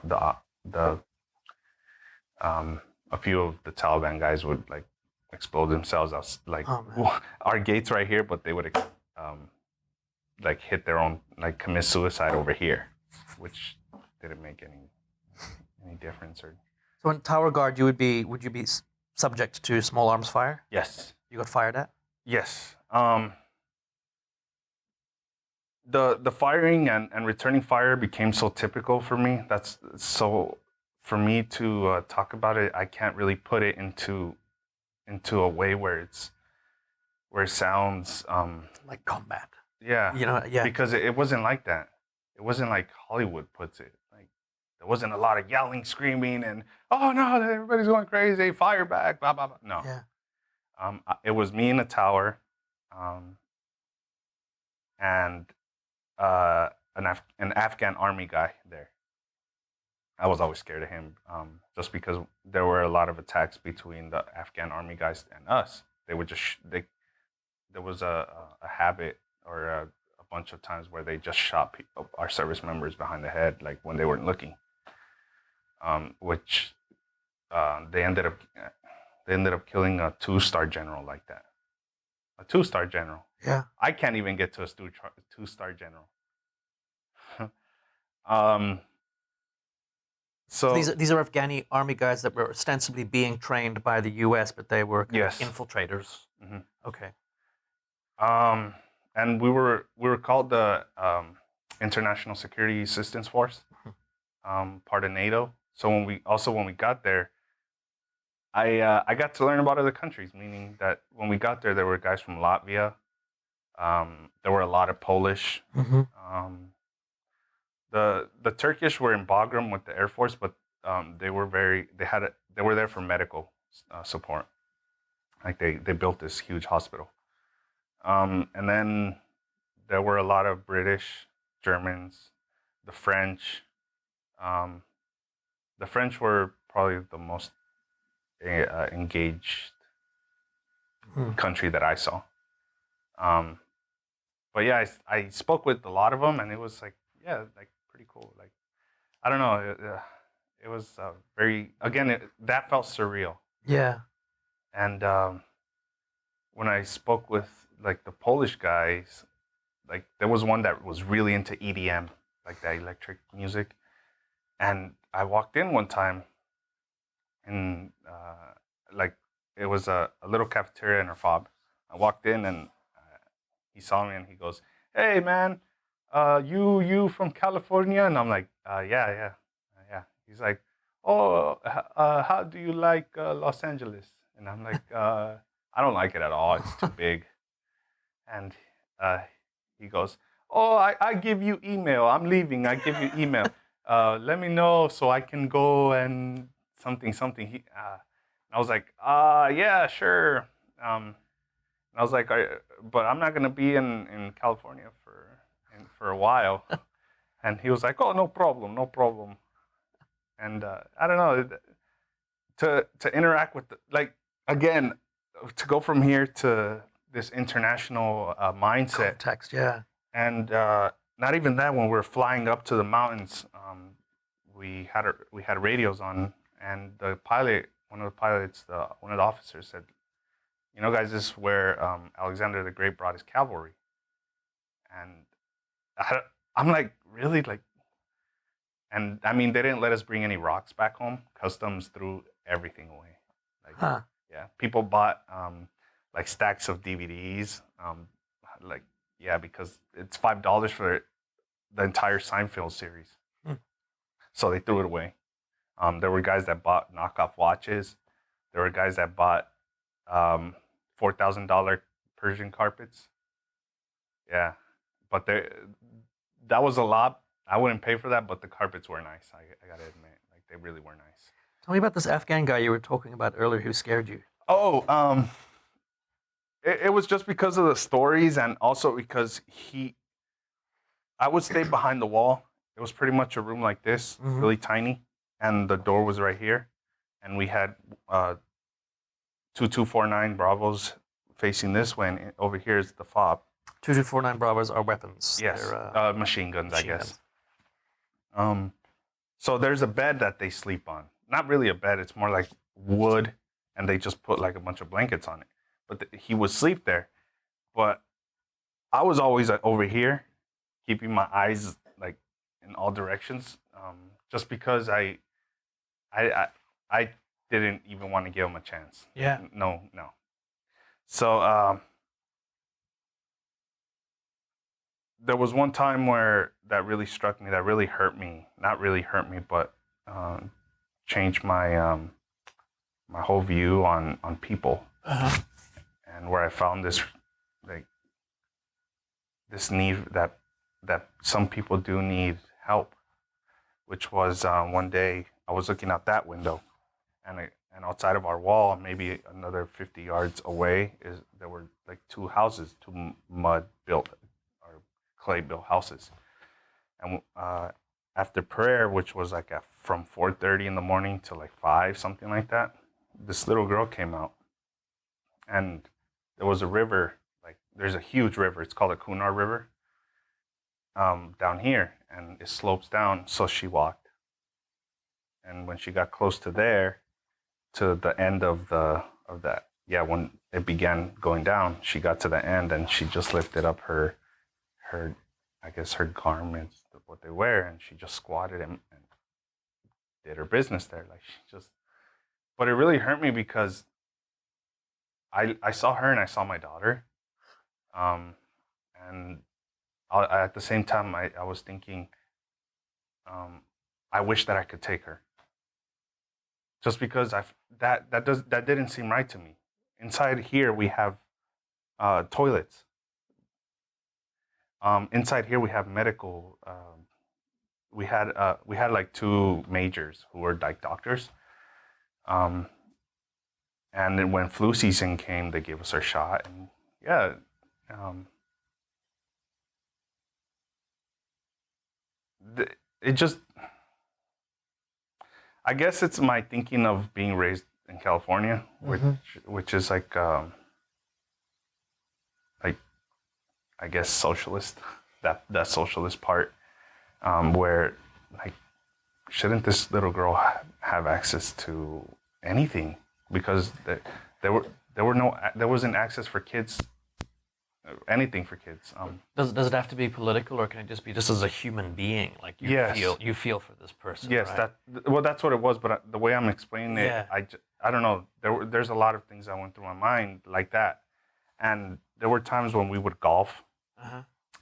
few of the Taliban guys would like explode themselves. I was like, our gate's right here, but they would like hit their own, like commit suicide over here, which didn't make any difference. Or so in tower guard, would you be subject to small arms fire? Yes. You got fired at? Yes. The firing and returning fire became so typical for me. That's so for me to talk about it. I can't really put it into a way where it sounds like combat. Yeah. Yeah. Because it wasn't like that. It wasn't like Hollywood puts it. Like there wasn't a lot of yelling, screaming, and oh no, everybody's going crazy, fire back, blah blah blah. No. Yeah. It was me in the tower, and an Afghan army guy there. I was always scared of him, just because there were a lot of attacks between the Afghan army guys and us. They would just there was a habit or a bunch of times where they just shot our service members behind the head, like when they weren't looking. Which they ended up killing a 2-star general like that. A 2-star general. Yeah. I can't even get to a 2-star general. So these are Afghani army guys that were ostensibly being trained by the U.S., but they were yes. infiltrators. Mm-hmm. Okay. And we were called the International Security Assistance Force, part of NATO. So when we got there, I got to learn about other countries. Meaning that when we got there were guys from Latvia. There were a lot of Polish. Mm-hmm. The Turkish were in Bagram with the Air Force, but they were there for medical support. Like they built this huge hospital. And then there were a lot of British, Germans, the French. The French were probably the most engaged country that I saw. But yeah, I spoke with a lot of them, and it was like, yeah, like pretty cool. Like, I don't know, it was that felt surreal. Yeah. And when I spoke with like the Polish guys, like there was one that was really into EDM, like that electric music. And I walked in one time, and like it was a little cafeteria in our fob. I walked in, and he saw me, and he goes, "Hey man, you from California?" And I'm like, yeah. He's like, "Oh, how do you like Los Angeles?" And I'm like, "I don't like it at all. It's too big." And he goes, "Oh, I give you email. I'm leaving. I give you email. Let me know so I can go and something." I was like, yeah, sure. And I was like, but I'm not gonna be in California for a while. And he was like, "Oh, no problem, no problem." And I don't know, to interact with like again, to go from here to this international mindset. Context, yeah. And not even that. When we were flying up to the mountains, we had radios on, and the pilot, one of the officers said, "You know, guys, this is where Alexander the Great brought his cavalry." And I'm like, really, like, and I mean, they didn't let us bring any rocks back home. Customs threw everything away. Like, yeah, people bought like stacks of DVDs, like. Yeah, because it's $5 for the entire Seinfeld series. So they threw it away. There were guys that bought knockoff watches. There were guys that bought $4,000 Persian carpets. Yeah, but that was a lot. I wouldn't pay for that, but the carpets were nice. I gotta admit, like they really were nice. Tell me about this Afghan guy you were talking about earlier who scared you. Oh, it was just because of the stories, and also because I would stay behind the wall. It was pretty much a room like this, really tiny, and the door was right here. And we had 2249 Bravos facing this way, and over here is the fob. 2249 Bravos are weapons. Yes, machine guns, I guess. So there's a bed that they sleep on. Not really a bed, it's more like wood, and they just put like a bunch of blankets on it. But he would sleep there. But I was always over here, keeping my eyes like in all directions, just because I didn't even want to give him a chance. Yeah. No. So there was one time where that really struck me, that really hurt me. Not really hurt me, but changed my my whole view on people. And where I found this need that some people do need help, which was one day I was looking out that window, and outside of our wall, maybe another 50 yards away, there were like two mud built or clay built houses, and after prayer, which was like from 4:30 in the morning to like 5, something like that, this little girl came out, and there was a river. Like there's a huge river. It's called the Kunar River. Down here, and it slopes down. So she walked, and when she got close to the end of that, when it began going down, she got to the end, and she just lifted up her I guess her garments, what they wear, and she just squatted and did her business there. Like but it really hurt me because I saw her and I saw my daughter, and at the same time, I was thinking, I wish that I could take her. Just because that didn't seem right to me. Inside here we have toilets. Inside here we have medical. We had like 2 majors who were like doctors. And then when flu season came, they gave us our shot, and yeah. It just, I guess it's my thinking of being raised in California, which is like I guess socialist, that socialist part, where like shouldn't this little girl have access to anything, because there wasn't access for kids, anything for kids. Does it have to be political, or can it just be just as a human being, like you feel for this person? Yes, right? that's what it was. But the way I'm explaining it, Yeah. I don't know. There's a lot of things that went through my mind like that, and there were times when we would golf,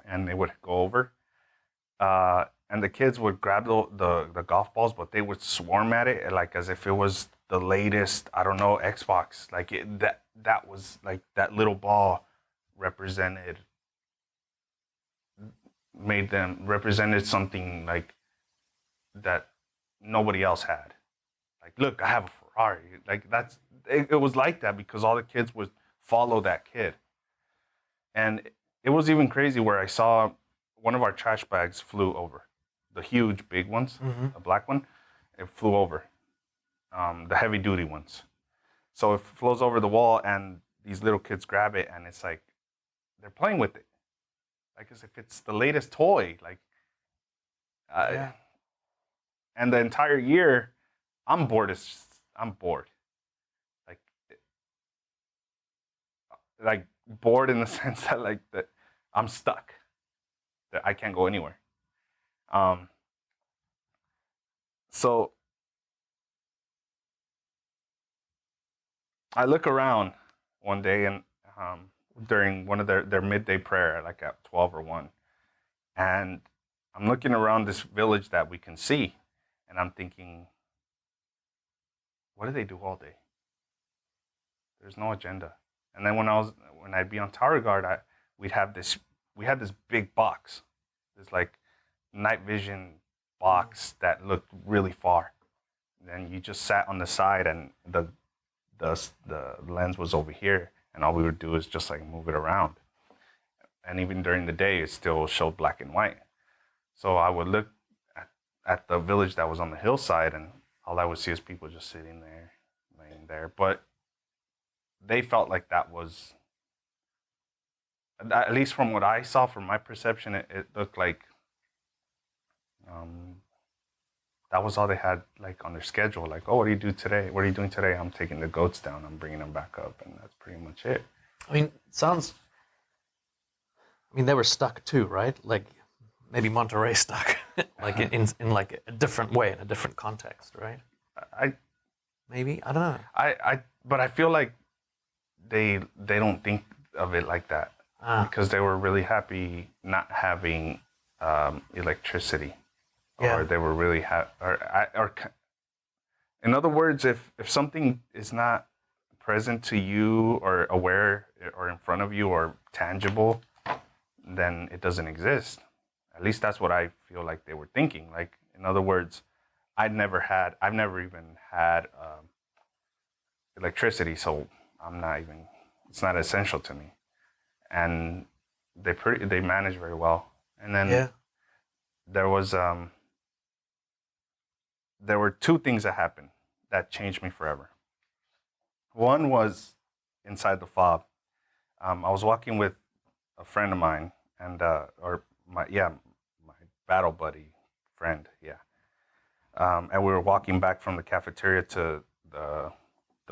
and they would go over, and the kids would grab the golf balls, but they would swarm at it like as if it was the latest, I don't know, Xbox. Like that was like that little ball represented something like that nobody else had. Like, look, I have a Ferrari. Like it was like that because all the kids would follow that kid. And it was even crazy where I saw one of our trash bags flew over. The huge big ones, a black one, it flew over. The heavy duty ones. So it flows over the wall and these little kids grab it and it's like they're playing with it. Like as if it's the latest toy. Like and the entire year I'm bored. Like bored in the sense that like that I'm stuck. That I can't go anywhere. So I look around one day and during one of their midday prayer, like at 12 or 1, and I'm looking around this village that we can see, and I'm thinking, what do they do all day? There's no agenda. And then when I'd be on tower guard, we had this big box, this like night vision box that looked really far. Then you just sat on the side, and the lens was over here, and all we would do is just like move it around. And even during the day, it still showed black and white. So I would look at the village that was on the hillside, and all I would see is people just sitting there, laying there. But they felt like that was, at least from what I saw, from my perception, it looked like that was all they had like on their schedule. Like, oh, what do you do today? What are you doing today? I'm taking the goats down. I'm bringing them back up, and that's pretty much it. I mean, they were stuck too, right? Like maybe Monterey stuck, like in like a different way, in a different context, right? I don't know. But I feel like they don't think of it like that because they were really happy not having electricity. Or they were really in other words, if something is not present to you or aware or in front of you or tangible, then it doesn't exist. At least that's what I feel like they were thinking. Like, in other words, I've never even had electricity, so it's not essential to me. And they manage very well. And then there were 2 things that happened that changed me forever. One was inside the fob. I was walking with a friend of mine, and my battle buddy friend, and we were walking back from the cafeteria to the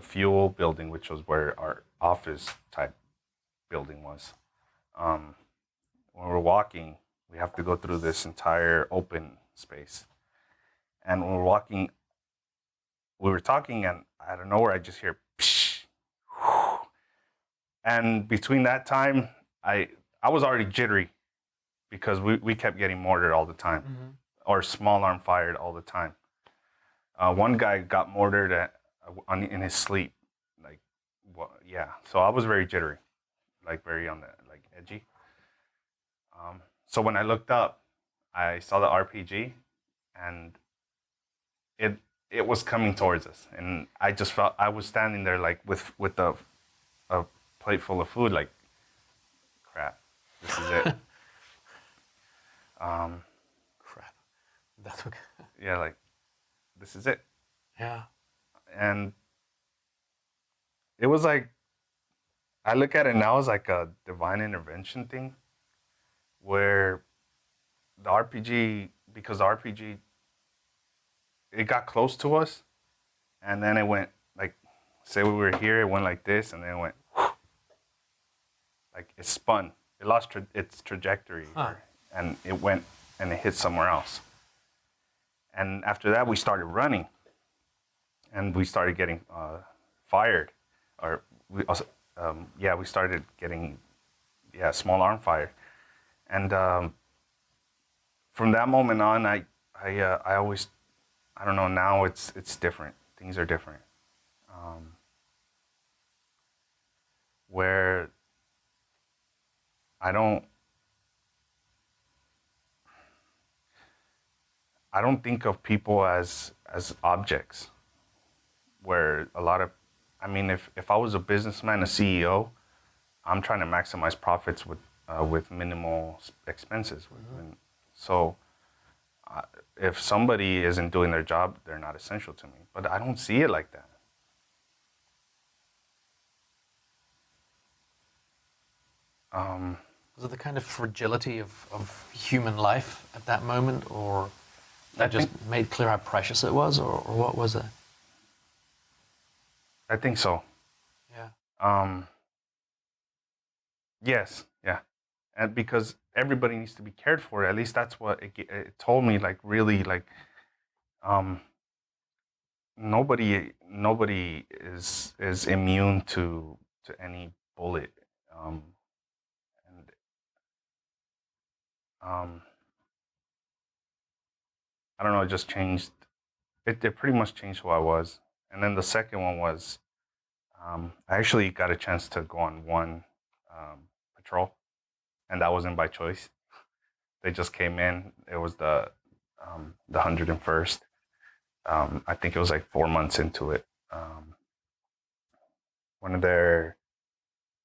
fuel building, which was where our office type building was. When we're walking, we have to go through this entire open space. And when we're walking, we were talking, and out of nowhere, I just hear, psh, whew. And between that time, I was already jittery because we kept getting mortared all the time, or small arm fired all the time. One guy got mortared in his sleep, So I was very jittery, like very on the edgy. So when I looked up, I saw the RPG, and it was coming towards us, and I just felt I was standing there like with a plate full of food, like, crap, this is it. Crap, that's okay. Yeah, like, this is it. Yeah. And it was like, I look at it now as like a divine intervention thing, where the RPG, because the RPG, it got close to us, and then it went like, say we were here, it went like this, and then it went, like it spun. It lost its trajectory, and it went and it hit somewhere else. And after that, we started running, and we started getting fired, or we also, we started getting, small arm fire, and from that moment on, I always, I don't know. Now it's different. Things are different. Where I don't think of people as objects. Where a lot of, I mean, if I was a businessman, a CEO, I'm trying to maximize profits with minimal expenses. And so if somebody isn't doing their job, they're not essential to me. But I don't see it like that. Was it the kind of fragility of human life at that moment, or that just made clear how precious it was, or what was it? I think so. Yeah. Yes, yeah. And because everybody needs to be cared for, at least that's what it told me, like, really, like, nobody is immune to any bullet. I don't know, it just changed. It pretty much changed who I was. And then the second one was, I actually got a chance to go on one patrol, and that wasn't by choice. They just came in. It was the 101st. I think it was like 4 months into it. One of their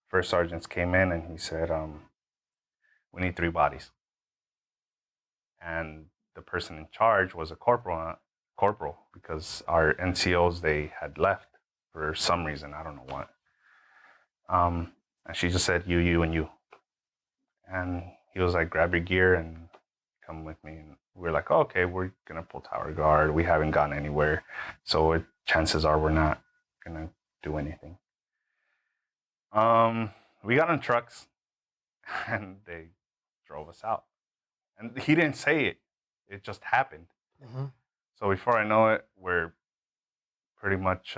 first sergeants came in and he said, "We need 3 bodies." And the person in charge was a corporal, because our NCOs, they had left for some reason. I don't know what. And she just said, you, and you. And he was like, grab your gear and come with me. And we're like, oh, okay, we're going to pull tower guard. We haven't gone anywhere. So chances are we're not going to do anything. We got on trucks and they drove us out. And he didn't say it. It just happened. Mm-hmm. So before I know it, we're pretty much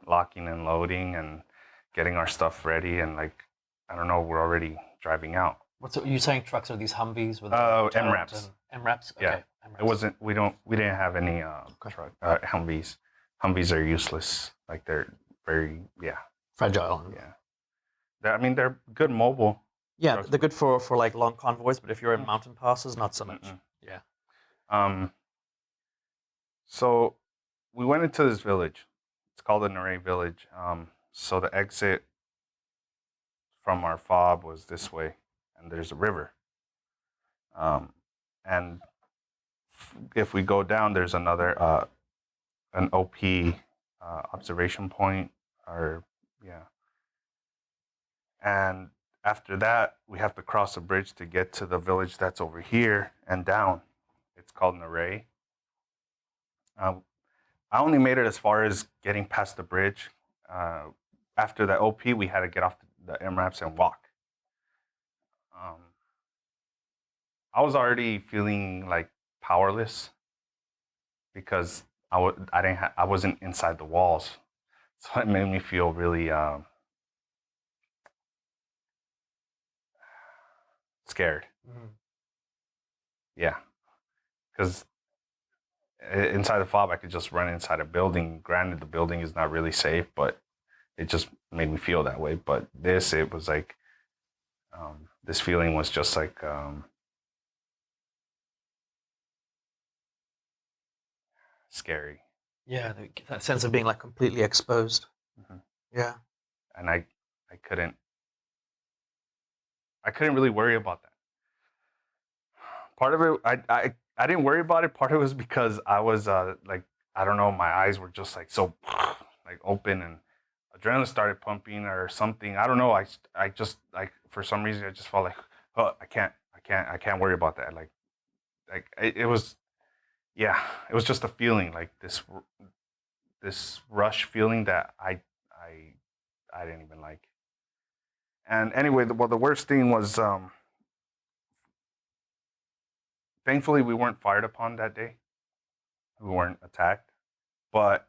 locking and loading and getting our stuff ready. And like, I don't know, we're already driving out. What's you saying? Trucks are these Humvees with MRAPs. MRAPs. Okay. Yeah. MRAPs. It wasn't. We didn't have any truck Humvees. Humvees are useless. Like they're very fragile. Yeah. I mean, they're good mobile. Yeah, they're good for like long convoys, but if you're in mountain passes, not so much. Yeah. So we went into this village. It's called the Naray village. So the exit from our fob was this way, and there's a river. And if we go down, there's another an OP observation point, and after that, we have to cross a bridge to get to the village that's over here and down. It's called Naray. I only made it as far as getting past the bridge. After the OP, we had to get off the MRAPs and walk. I was already feeling like powerless because I wasn't inside the walls, so it made me feel really scared. Mm-hmm. Yeah, because inside the fob, I could just run inside a building. Granted, the building is not really safe, but it just made me feel that way. But it was like, this feeling was just like, scary. Yeah, that sense of being like completely exposed. Mm-hmm. Yeah. And I couldn't really worry about that. Part of it, I didn't worry about it. Part of it was because I was like, I don't know, my eyes were just like so like open, and adrenaline started pumping or something. I don't know. I just like for some reason I just felt like, oh, I can't worry about that. Like it was, yeah, it was just a feeling like this rush feeling that I didn't even like. And anyway, the worst thing was, thankfully we weren't fired upon that day. We weren't attacked, but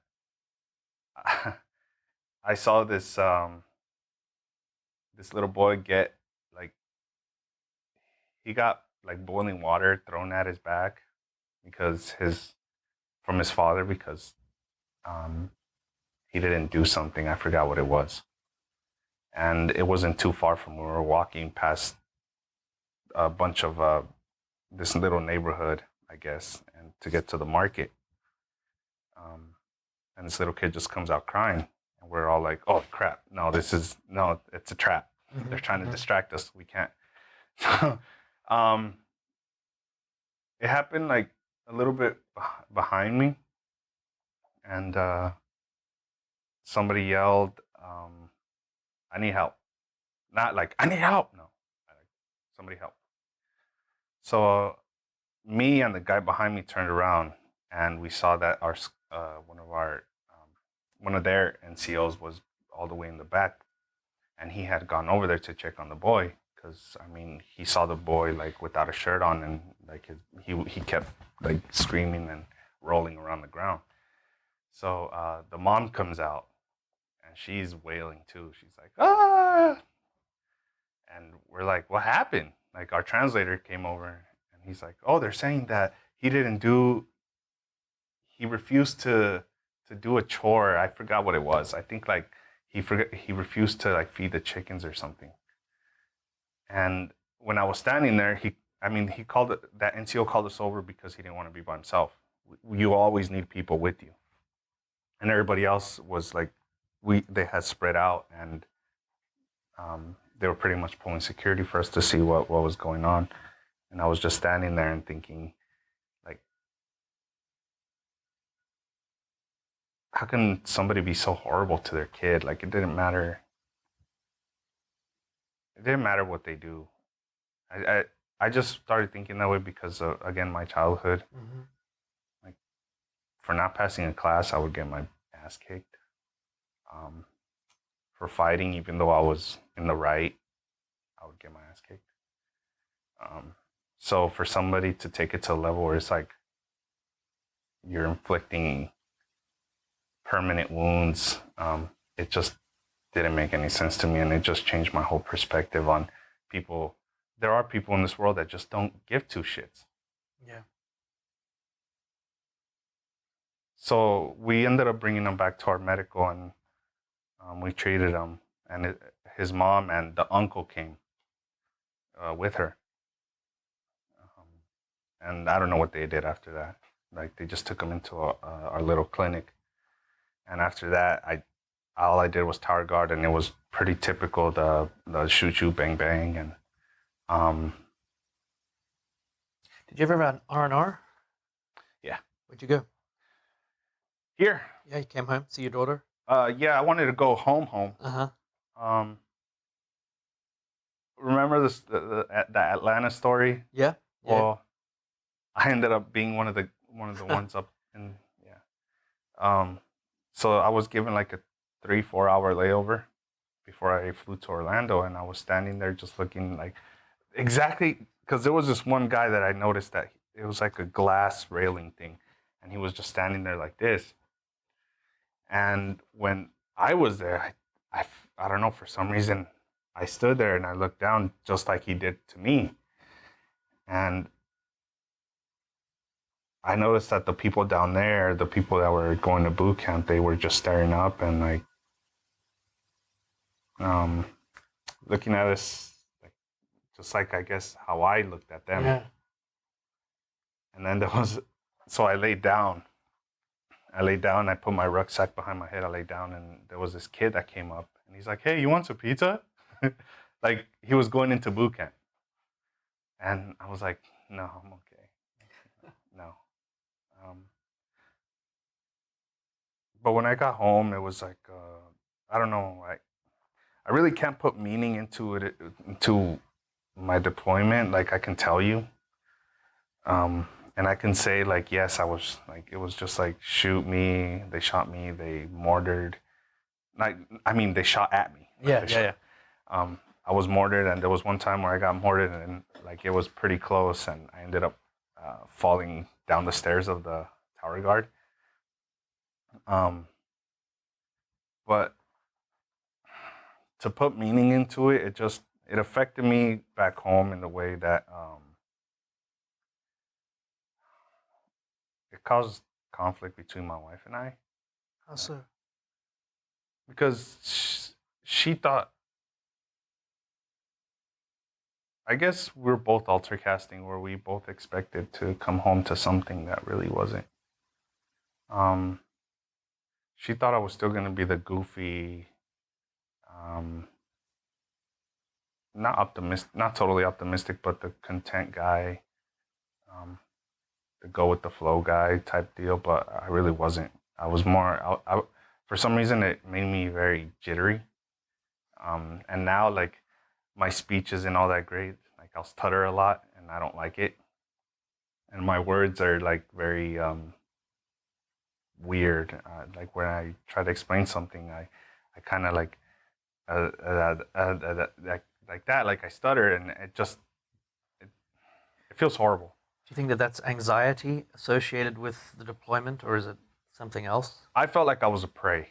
I saw this little boy get like he got like boiling water thrown at his back because his from his father because um, he didn't do something. I forgot what it was, and it wasn't too far from where we were walking past a bunch of this little neighborhood, I guess, and to get to the market. Um, and this little kid just comes out crying, and we're all like, "Oh crap! No, it's a trap. They're trying to distract us. We can't." um, it happened like a little bit behind me, and somebody yelled, "I need help!" Not like I need help. No, like, somebody help. So me and the guy behind me turned around, and we saw that our one of their NCOs was all the way in the back, and he had gone over there to check on the boy because I mean he saw the boy like without a shirt on and like he kept like screaming and rolling around the ground. So the mom comes out and she's wailing too. She's like ah, and we're like, what happened? Like our translator came over and he's like, oh, they're saying that he refused to do a chore. I forgot what it was. I think like he refused to like feed the chickens or something. And when I was standing there, he called that NCO called us over because he didn't want to be by himself. You always need people with you, and everybody else was like, they had spread out, and they were pretty much pulling security for us to see what was going on. And I was just standing there and thinking, like, how can somebody be so horrible to their kid? Like, it didn't matter. It didn't matter what they do. I just started thinking that way because of, again, my childhood. Mm-hmm. Like, for not passing a class, I would get my ass kicked. For fighting, even though I was in the right, I would get my ass kicked. So for somebody to take it to a level where it's like you're inflicting permanent wounds, it just didn't make any sense to me, and it just changed my whole perspective on people. There are people in this world that just don't give two shits. Yeah. So we ended up bringing him back to our medical, and we treated him. And his mom and the uncle came with her. And I don't know what they did after that. Like, they just took him into our little clinic. And after that, all I did was tower guard, and it was pretty typical, the shoot, bang, bang. And did you ever have an R&R? Yeah. Where'd you go? Here. Yeah, you came home, see your daughter? Yeah, I wanted to go home. Uh-huh. Remember this the Atlanta story? Yeah. Well, I ended up being one of the ones up in so I was given like a 3-4 hour layover before I flew to Orlando, and I was standing there just looking like exactly because there was this one guy that I noticed that it was like a glass railing thing, and he was just standing there like this. And when I was there, I don't know, for some reason I stood there and I looked down just like he did to me, and I noticed that the people down there, the people that were going to boot camp, they were just staring up and like looking at us, like, just like I guess how I looked at them. Yeah. And then so I laid down. I put my rucksack behind my head. I laid down, and there was this kid that came up, and he's like, "Hey, you want some pizza?" Like he was going into boot camp. And I was like, "No, I'm okay. No." But when I got home, it was like I don't know. I really can't put meaning into my deployment. Like I can tell you, and I can say like, yes, I was like, it was just like shoot me. They shot me. They mortared. Like I mean, they shot at me. Yeah. I was mortared, and there was one time where I got mortared, and like it was pretty close, and I ended up falling down the stairs of the tower guard. But to put meaning into it, it affected me back home in the way that it caused conflict between my wife and I. How so? Because she thought, I guess we're both alter casting where we both expected to come home to something that really wasn't. She thought I was still going to be the goofy, not totally optimistic, but the content guy, the go with the flow guy type deal. But I really wasn't. I was more. For some reason, it made me very jittery. And now, like, my speech isn't all that great. Like, I'll stutter a lot, and I don't like it. And my words are like very weird. Like when I try to explain something, I kind of like like that. Like I stutter, and it, it feels horrible. Do you think that that's anxiety associated with the deployment, or is it something else? I felt like I was a prey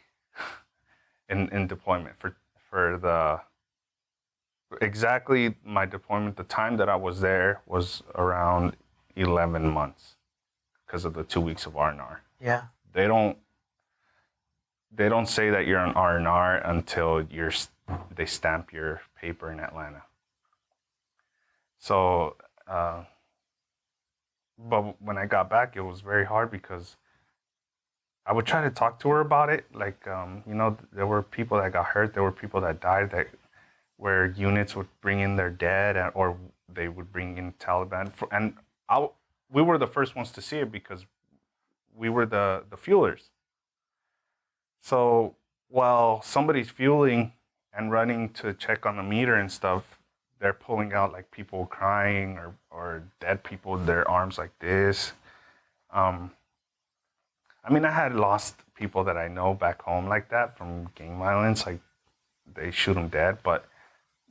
in deployment for the exactly my deployment. The time that I was there was around 11 months because of the 2 weeks of R&R. Yeah. They don't say that you're an R&R until they stamp your paper in Atlanta. So, but when I got back, it was very hard because I would try to talk to her about it. Like, there were people that got hurt. There were people that died where units would bring in their dead or they would bring in Taliban. We were the first ones to see it because we were the fuelers. So while somebody's fueling and running to check on the meter and stuff, they're pulling out like people crying or dead people with their arms like this. I mean, I had lost people that I know back home like that from gang violence. Like they shoot them dead, but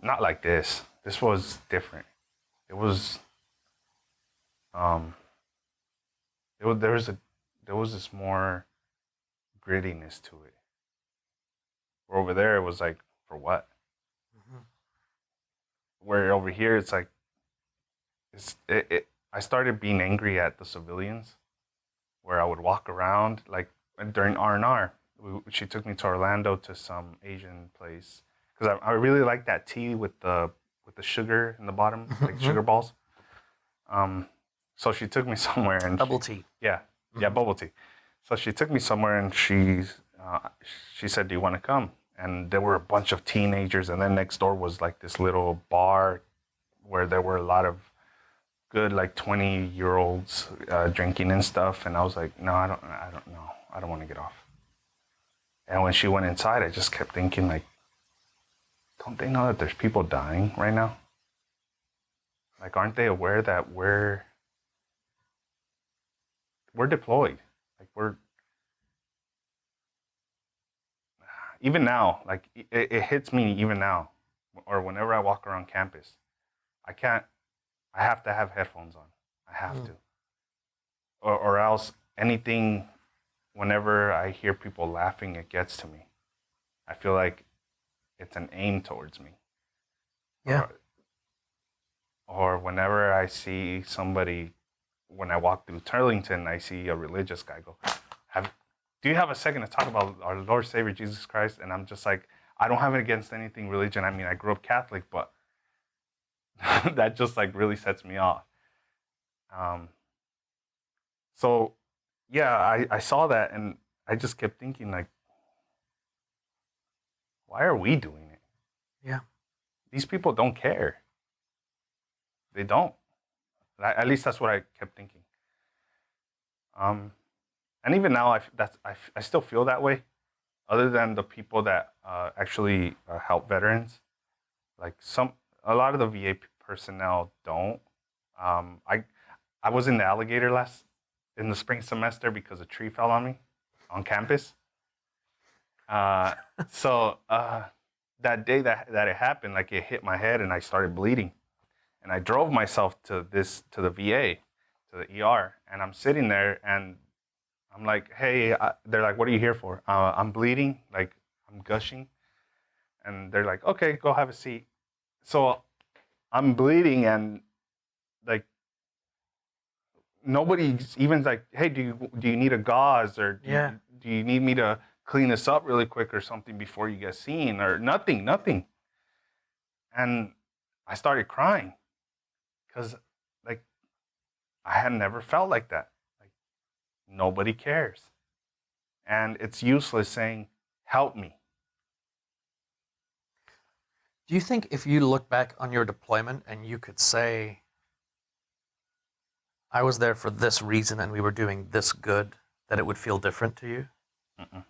not like this. This was different. It was, there was this more grittiness to it. Where over there, it was like, for what? Mm-hmm. Where over here, it's like, I started being angry at the civilians, where I would walk around, like during R&R. She took me to Orlando to some Asian place because I really like that tea with the sugar in the bottom, like sugar balls. So she took me somewhere and bubble tea. Yeah, bubble tea. So she took me somewhere and she said, "Do you want to come?" And there were a bunch of teenagers, and then next door was like this little bar where there were a lot of good like 20-year-olds drinking and stuff. And I was like, no, I don't know. I don't want to get off. And when she went inside, I just kept thinking like, don't they know that there's people dying right now? Like, aren't they aware that we're deployed? Like even now, like it hits me even now, or whenever I walk around campus, I have to have headphones on. I have to. Or else anything, whenever I hear people laughing, it gets to me. I feel like it's an aim towards me. Yeah. Or whenever I see somebody, when I walk through Turlington, I see a religious guy go, do you have a second to talk about our Lord Savior Jesus Christ? And I'm just like, I don't have it against anything religion. I mean, I grew up Catholic, but that just like really sets me off. So yeah, I saw that and I just kept thinking like, why are we doing it? Yeah. These people don't care. They don't. At least that's what I kept thinking. And even now, I still feel that way. other than the people that actually help veterans, like a lot of the VA personnel don't. I was in the alligator in the spring semester because a tree fell on me on campus. So that day that it happened, like it hit my head and I started bleeding, and I drove myself to the VA, to the ER, and I'm sitting there and I'm like, hey, they're like, what are you here for? I'm bleeding, like I'm gushing, and they're like, okay, go have a seat. So I'm bleeding and like nobody's even like, hey, do you need a gauze or do you need me to clean this up really quick or something before you get seen or nothing. And I started crying because like I had never felt like that. Like nobody cares. And it's useless saying, help me. Do you think if you look back on your deployment and you could say, I was there for this reason and we were doing this good, that it would feel different to you? Mm-mm.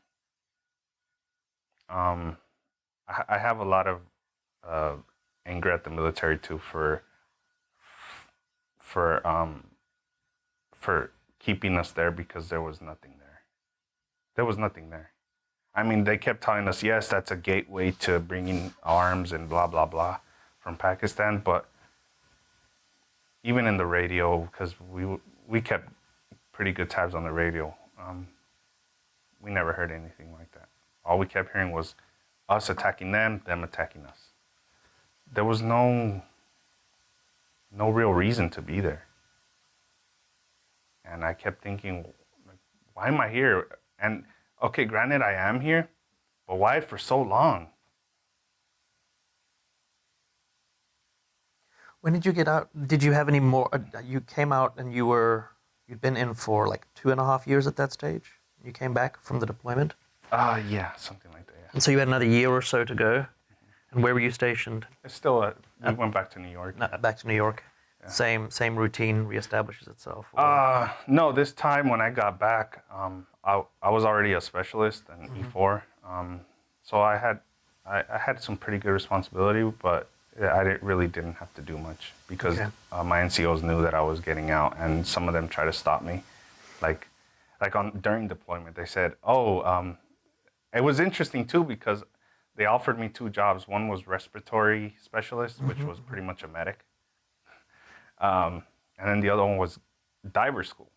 I have a lot of anger at the military too for keeping us there because there was nothing there. There was nothing there. I mean, they kept telling us, yes, that's a gateway to bringing arms and blah, blah, blah from Pakistan. But even in the radio, because we kept pretty good tabs on the radio, we never heard anything like that. All we kept hearing was us attacking them attacking us. There was no real reason to be there. And I kept thinking, like, why am I here? And okay, granted, I am here, but why for so long? When did you get out? Did you have any more? You came out and you'd been in for like 2.5 years at that stage? You came back from the deployment? Yeah, something like that, yeah. And so you had another year or so to go? And where were you stationed? It's still, we went back to New York. Back to New York? Yeah. Same routine reestablishes itself? No, this time when I got back, I was already a specialist in E4. So I had some pretty good responsibility, but I really didn't have to do much because my NCOs knew that I was getting out, and some of them tried to stop me. Like during deployment, they said, it was interesting too because they offered me 2 jobs. One was respiratory specialist, which was pretty much a medic. And then the other one was diver school.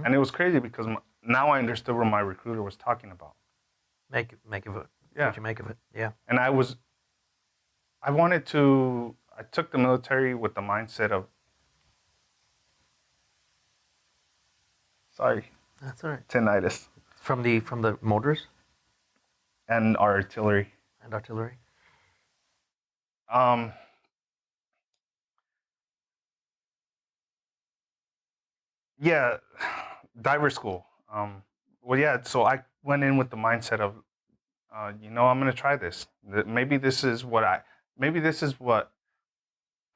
And it was crazy because now I understood what my recruiter was talking about. Make of it. Yeah. What you make of it. Yeah. And I took the military with the mindset of, sorry. That's all right. Tinnitus. From the mortars? And artillery. And artillery? Yeah, diver school. So I went in with the mindset of, I'm going to try this. Maybe this is where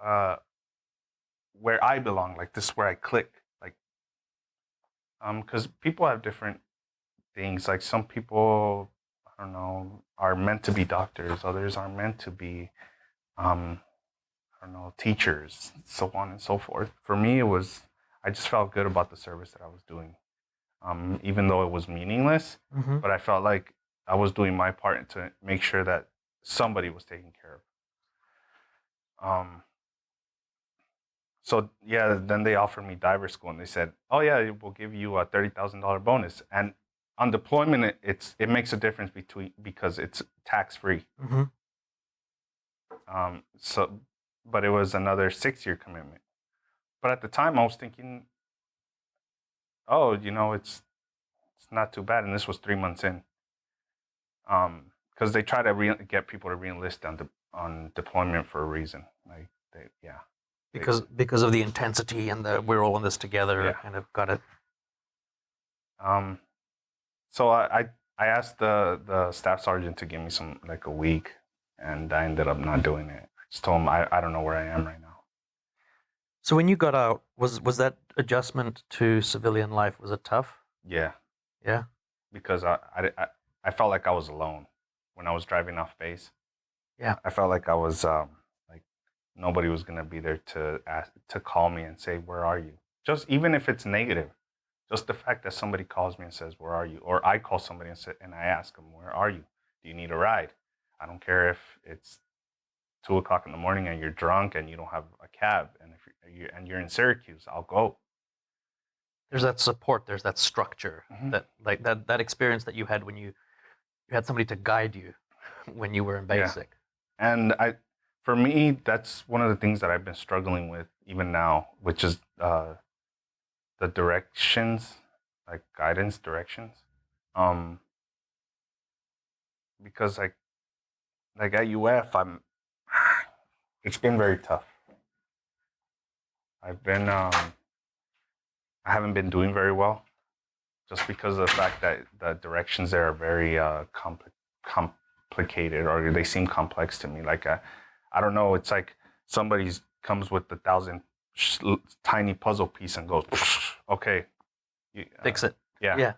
I belong. Like this is where I click. Like, because people have different things. Like some people, I don't know, are meant to be doctors. Others are meant to be, teachers, so on and so forth. For me, I just felt good about the service that I was doing. Even though it was meaningless, but I felt like I was doing my part to make sure that somebody was taken care of. So yeah, then they offered me diver school, and they said, "Oh yeah, we'll give you a $30,000 bonus." And on deployment, it makes a difference because it's tax free. But it was another 6-year commitment. But at the time, I was thinking, it's not too bad, and this was 3 months in. Because they try to get people to re-enlist on deployment for a reason. Like because of the intensity and we're all in this together. Yeah. Kind of got it. So I asked the staff sergeant to give me a week, and I ended up not doing it. I just told him I don't know where I am right now. So when you got out, was that adjustment to civilian life, was it tough? Yeah. Yeah. Because I felt like I was alone when I was driving off base. Yeah. I felt like I was like nobody was gonna be there to call me and say, "Where are you?" Just even if it's negative, just the fact that somebody calls me and says, "Where are you?" Or I call somebody and I ask them, "Where are you? Do you need a ride?" I don't care if it's 2 o'clock in the morning and you're drunk and you don't have a cab, and if you're in Syracuse, I'll go. There's that support. There's that structure. Mm-hmm. That experience that you had when you had somebody to guide you when you were in basic. Yeah. And for me, that's one of the things that I've been struggling with even now, which is the directions, like guidance directions. Because like at UF, it's been very tough. I haven't been doing very well, just because of the fact that the directions there are very complicated, or they seem complex to me. Like I don't know, it's like somebody comes with 1,000 tiny puzzle piece and goes, okay, fix it. Yeah.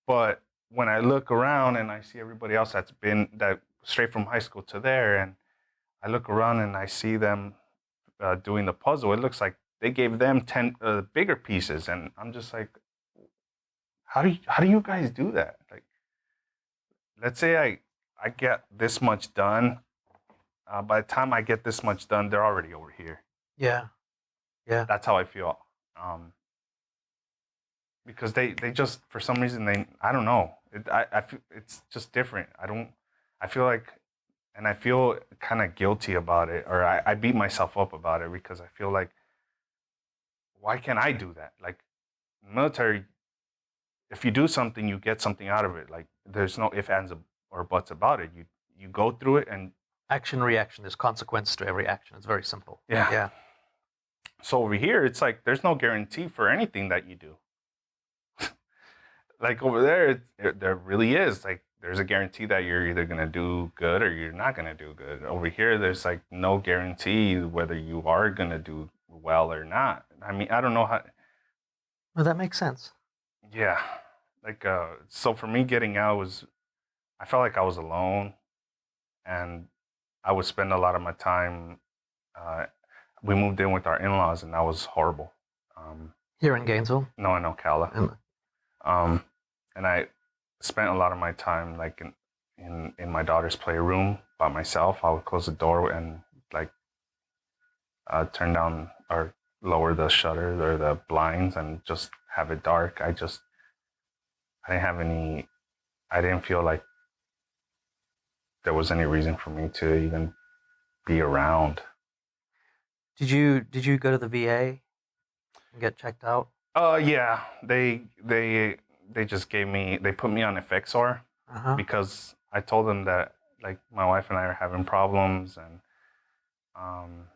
But when I look around and I see everybody else that straight from high school to there, and I look around and I see them doing the puzzle, it looks like they gave them 10 bigger pieces, and I'm just like, how do you guys do that? Like, let's say I get this much done. By the time I get this much done, they're already over here. Yeah. That's how I feel. Because they just, for some reason, I don't know. I feel it's just different. I feel like, and I feel kind of guilty about it, or I beat myself up about it, because I feel like, why can't I do that? Like, military, if you do something, you get something out of it. Like, there's no ifs, ands, or buts about it. You go through it, and action, reaction. There's consequence to every action. It's very simple. Yeah. So over here, it's like there's no guarantee for anything that you do. Like over there, there really is. Like, there's a guarantee that you're either gonna do good or you're not gonna do good. Over here, there's like no guarantee whether you are gonna do well or not. I mean, I don't know how. Well, that makes sense. Yeah, like so for me, getting out I felt like I was alone, and I would spend a lot of my time. We moved in with our in-laws, and that was horrible. Here in Gainesville? No, in Ocala. And I spent a lot of my time like in my daughter's playroom by myself. I would close the door and like turn down or lower the shutters or the blinds and just have it dark. I didn't feel like there was any reason for me to even be around. Did you go to the VA and get checked out? Yeah. They just they put me on Effexor because I told them that like my wife and I are having problems, and I'm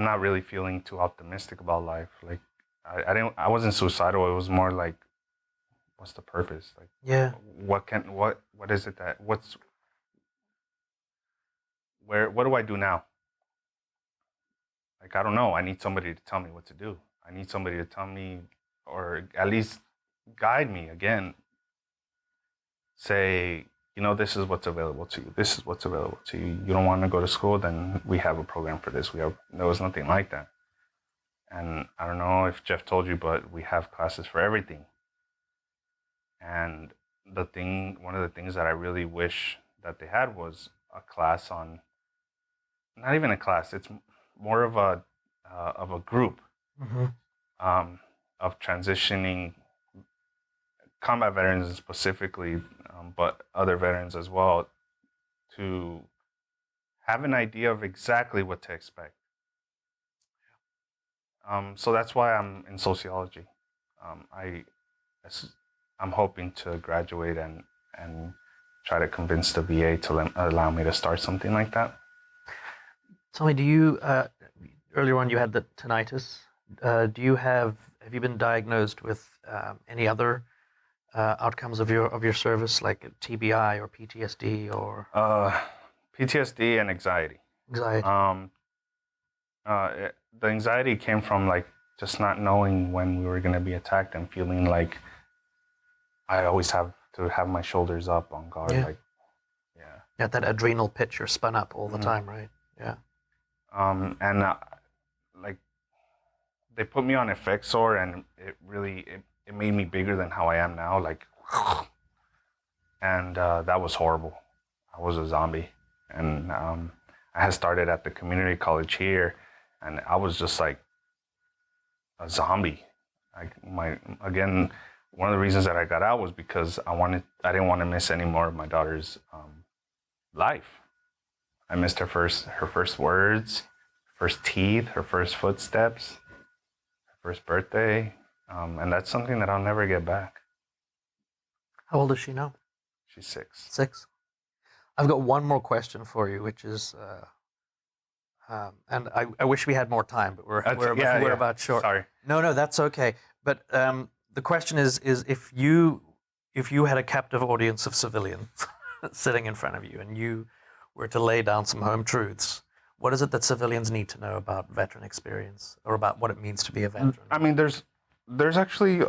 not really feeling too optimistic about life. Like I wasn't suicidal. It was more like, what's the purpose? Like, yeah, what is it that what do I do now? Like, I don't know. I need somebody to tell me what to do. I need somebody to tell me, or at least guide me again. Say, this is what's available to you. This is what's available to you. You don't want to go to school, then we have a program for this. There was nothing like that. And I don't know if Jeff told you, but we have classes for everything. And one of the things that I really wish that they had was a class on, not even a class, it's more of a group of transitioning combat veterans specifically, but other veterans as well, to have an idea of exactly what to expect. So that's why I'm in sociology. I'm hoping to graduate and try to convince the VA to allow me to start something like that. Tell me, do you earlier on you had the tinnitus? Have you been diagnosed with any other outcomes of your service, like TBI or PTSD or PTSD and anxiety? Anxiety. The anxiety came from like just not knowing when we were going to be attacked and feeling like I always have to have my shoulders up on guard. Yeah. Like, yeah. Yeah, that adrenal picture spun up all the time, right? Yeah. And like they put me on Effexor, and it really it made me bigger than how I am now. Like, and that was horrible. I was a zombie, and I had started at the community college here, and I was just like a zombie. Again, one of the reasons that I got out was because I didn't want to miss any more of my daughter's life. I missed her first words, first teeth, her first footsteps, her first birthday, and that's something that I'll never get back. How old is she now? She's 6. 6. I've got one more question for you, which is, and I wish we had more time, but we're about short. Sorry. No, that's okay. But the question is if you had a captive audience of civilians sitting in front of you, and you were to lay down some home truths, what is it that civilians need to know about veteran experience, or about what it means to be a veteran? I mean, there's actually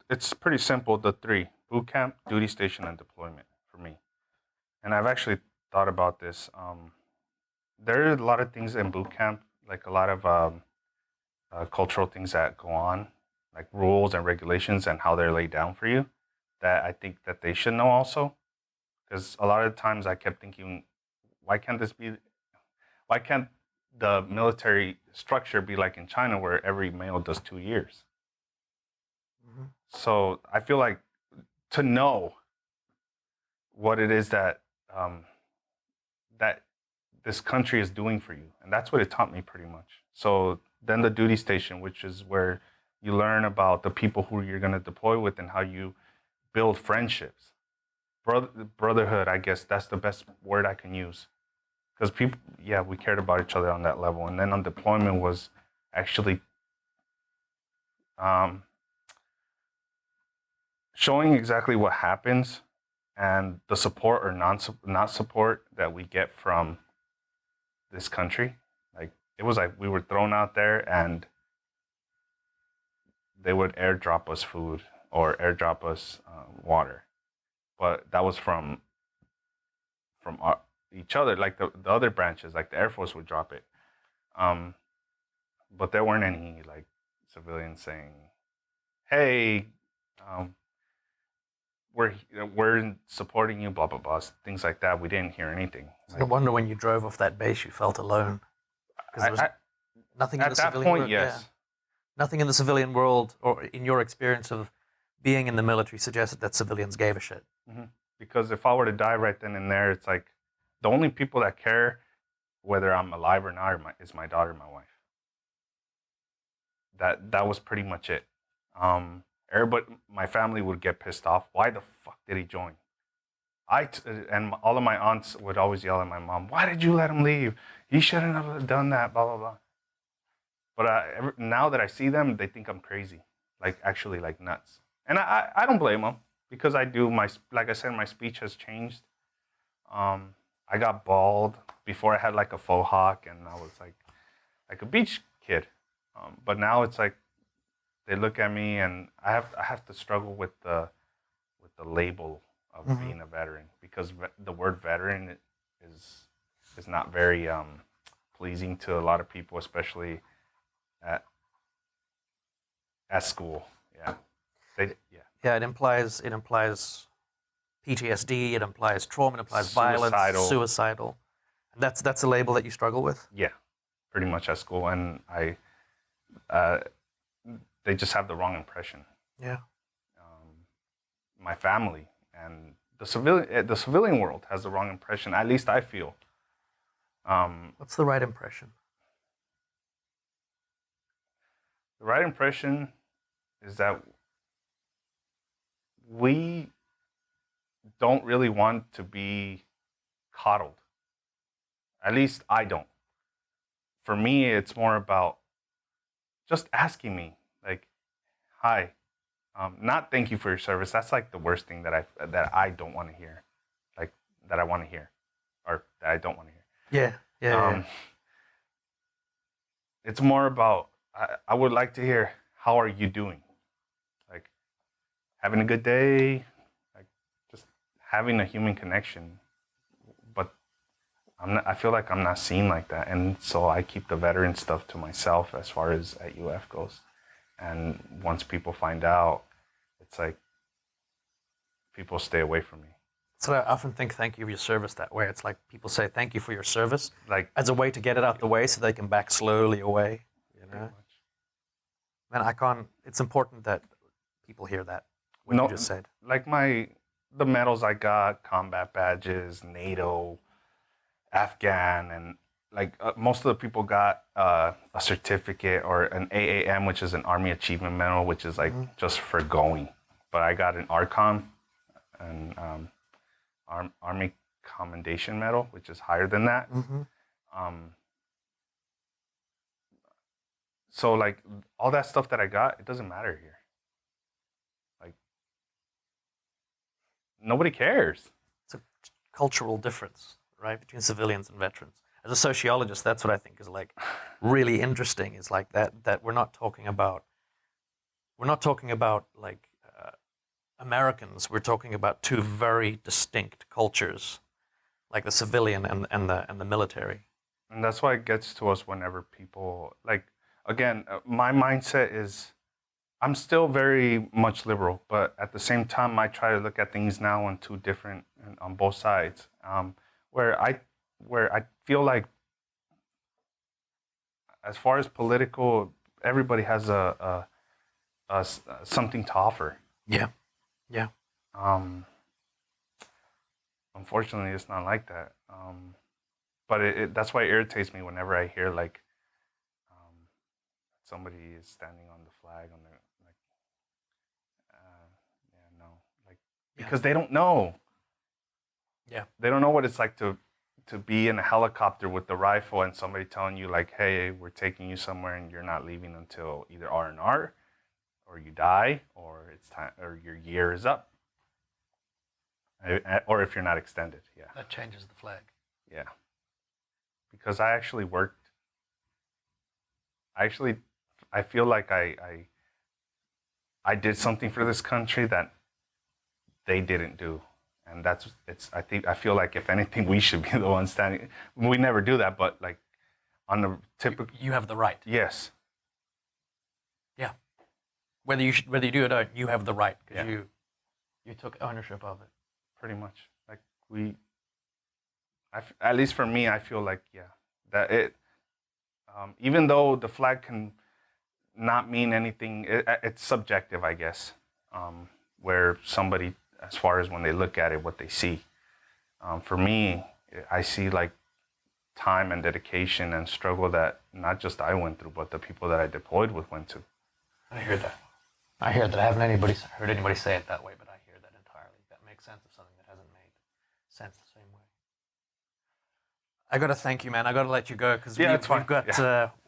it's pretty simple. The 3: boot camp, duty station, and deployment for me. And I've actually thought about this. There are a lot of things in boot camp, like a lot of cultural things that go on, like rules and regulations and how they're laid down for you, that I think that they should know also. Because a lot of times I kept thinking, why can't the military structure be like in China, where every male does 2 years? Mm-hmm. So I feel like to know what it is that that this country is doing for you, and that's what it taught me pretty much. So then the duty station, which is where you learn about the people who you're going to deploy with and how you build friendships, brotherhood. I guess that's the best word I can use, because people, we cared about each other on that level. And then on deployment was actually showing exactly what happens and the support or not support that we get from this country. Like, it was like we were thrown out there and they would airdrop us food or airdrop us water, but that was from each other. Like the other branches, like the Air Force would drop it, but there weren't any like civilians saying, "Hey, we're supporting you," blah blah blah, things like that. We didn't hear anything. No wonder when you drove off that base, you felt alone. Because there was nothing in the civilian world. Yes. Yeah. Nothing in the civilian world, or in your experience of being in the military, suggested that civilians gave a shit. Mm-hmm. Because if I were to die right then and there, it's like the only people that care whether I'm alive or not is my daughter and my wife. That was pretty much it. Everybody, my family would get pissed off. Why the fuck did he join? And all of my aunts would always yell at my mom, "Why did you let him leave? He shouldn't have done that, blah, blah, blah." But now that I see them, they think I'm crazy, like actually like nuts. And I don't blame them, because like I said, my speech has changed. I got bald. Before I had like a faux hawk, and I was like a beach kid. But now it's like they look at me, and I have to struggle with the label of being a veteran, because the word veteran is not very pleasing to a lot of people, especially at school. Yeah, it implies PTSD, it implies trauma, it implies violence, suicidal. And that's a label that you struggle with? Yeah, pretty much at school. And they just have the wrong impression. Yeah. My family and the civilian world has the wrong impression, at least I feel. What's the right impression? The right impression is that we don't really want to be coddled. At least I don't. For me, it's more about just asking me, like, "Hi," not "Thank you for your service." That's like the worst thing that I don't want to hear, like that I want to hear, or that I don't want to hear. Yeah. It's more about I would like to hear, "How are you doing? Like, having a good day?" Like, having a human connection, but I feel like I'm not seen like that, and so I keep the veteran stuff to myself as far as at UF goes. And once people find out, it's like people stay away from me. So I often think thank you for your service that way. It's like people say thank you for your service, Like as a way to get it out the way so they can back slowly away. You know, man, it's important that people hear that. What you just said. Like the medals I got, combat badges, NATO, Afghan, and like most of the people got a certificate or an AAM, which is an Army Achievement Medal, which is like just for going. But I got an ARCOM, and Army Commendation Medal, which is higher than that. So like all that stuff that I got, it doesn't matter here. Like nobody cares. It's a cultural difference, right, between civilians and veterans. As a sociologist, that's what I think is like really interesting. Is like that we're not talking about like Americans. We're talking about two very distinct cultures, like the civilian and the military. And that's why it gets to us whenever people like. Again, my mindset is I'm still very much liberal, but at the same time, I try to look at things now on on both sides, where I feel like, as far as political, everybody has a something to offer. Yeah. Unfortunately, it's not like that. But that's why it irritates me whenever I hear like somebody is standing on the flag on the because they don't know. Yeah. They don't know what it's like to be in a helicopter with the rifle and somebody telling you like, hey, we're taking you somewhere and you're not leaving until either R&R or you die or it's time or your year is up. Or if you're not extended, yeah. That changes the flag. Yeah. Because I actually worked. I feel like I did something for this country that they didn't do. And I feel like if anything, we should be the ones standing. We never do that, but like on the typical. You have the right. Yes. Yeah. Whether you do it or not, you have the right because you took ownership of it. Pretty much. Like at least for me, I feel like, that it, even though the flag can not mean anything, it's subjective, I guess, where somebody, as far as when they look at it, what they see. For me, I see like time and dedication and struggle that not just I went through, but the people that I deployed with went to. I hear that. I haven't heard anybody say it that way, but I hear that entirely. That makes sense of something that hasn't made sense the same way. I got to thank you, man. I got to let you go because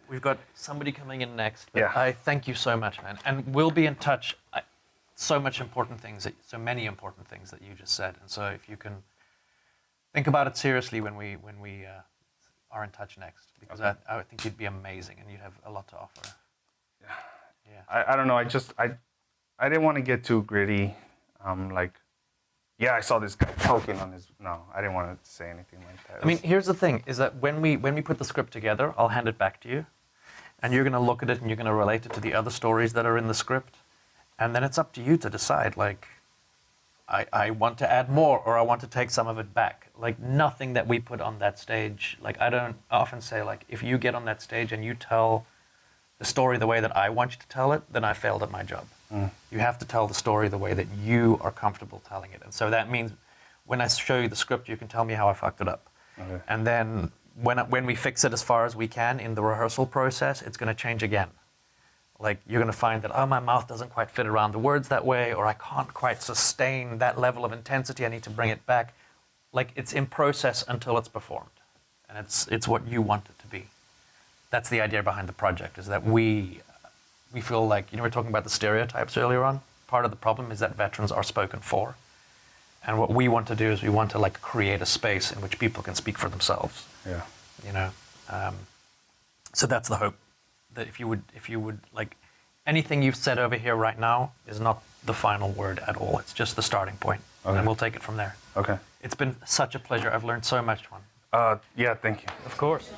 we've got somebody coming in next. But I thank you so much, man. And we'll be in touch. So many important things that you just said. And so if you can think about it seriously when we are in touch next, because I think you'd be amazing and you'd have a lot to offer. Yeah. I don't know. I didn't want to get too gritty. I saw this guy choking on his. No, I didn't want to say anything like that. I mean, here's the thing: is that when we put the script together, I'll hand it back to you, and you're going to look at it and you're going to relate it to the other stories that are in the script, and then it's up to you to decide. Like, I want to add more, or I want to take some of it back. Like, nothing that we put on that stage. Like, I often say, like, if you get on that stage and you tell the story the way that I want you to tell it, then I failed at my job. You have to tell the story the way that you are comfortable telling it. And so that means when I show you the script, you can tell me how I fucked it up. Okay. And then when we fix it as far as we can in the rehearsal process, it's going to change again. Like, you're going to find that, my mouth doesn't quite fit around the words that way, or I can't quite sustain that level of intensity, I need to bring it back. Like, it's in process until it's performed. And it's what you want it to be. That's the idea behind the project, is that we feel like, we were talking about the stereotypes earlier on. Part of the problem is that veterans are spoken for. And what we want to do is we want to like create a space in which people can speak for themselves. Yeah. So that's the hope. That if you would like, anything you've said over here right now is not the final word at all. It's just the starting point. Okay. and we'll take it from there. Okay. It's been such a pleasure. I've learned so much, Juan. Yeah, thank you. Of course.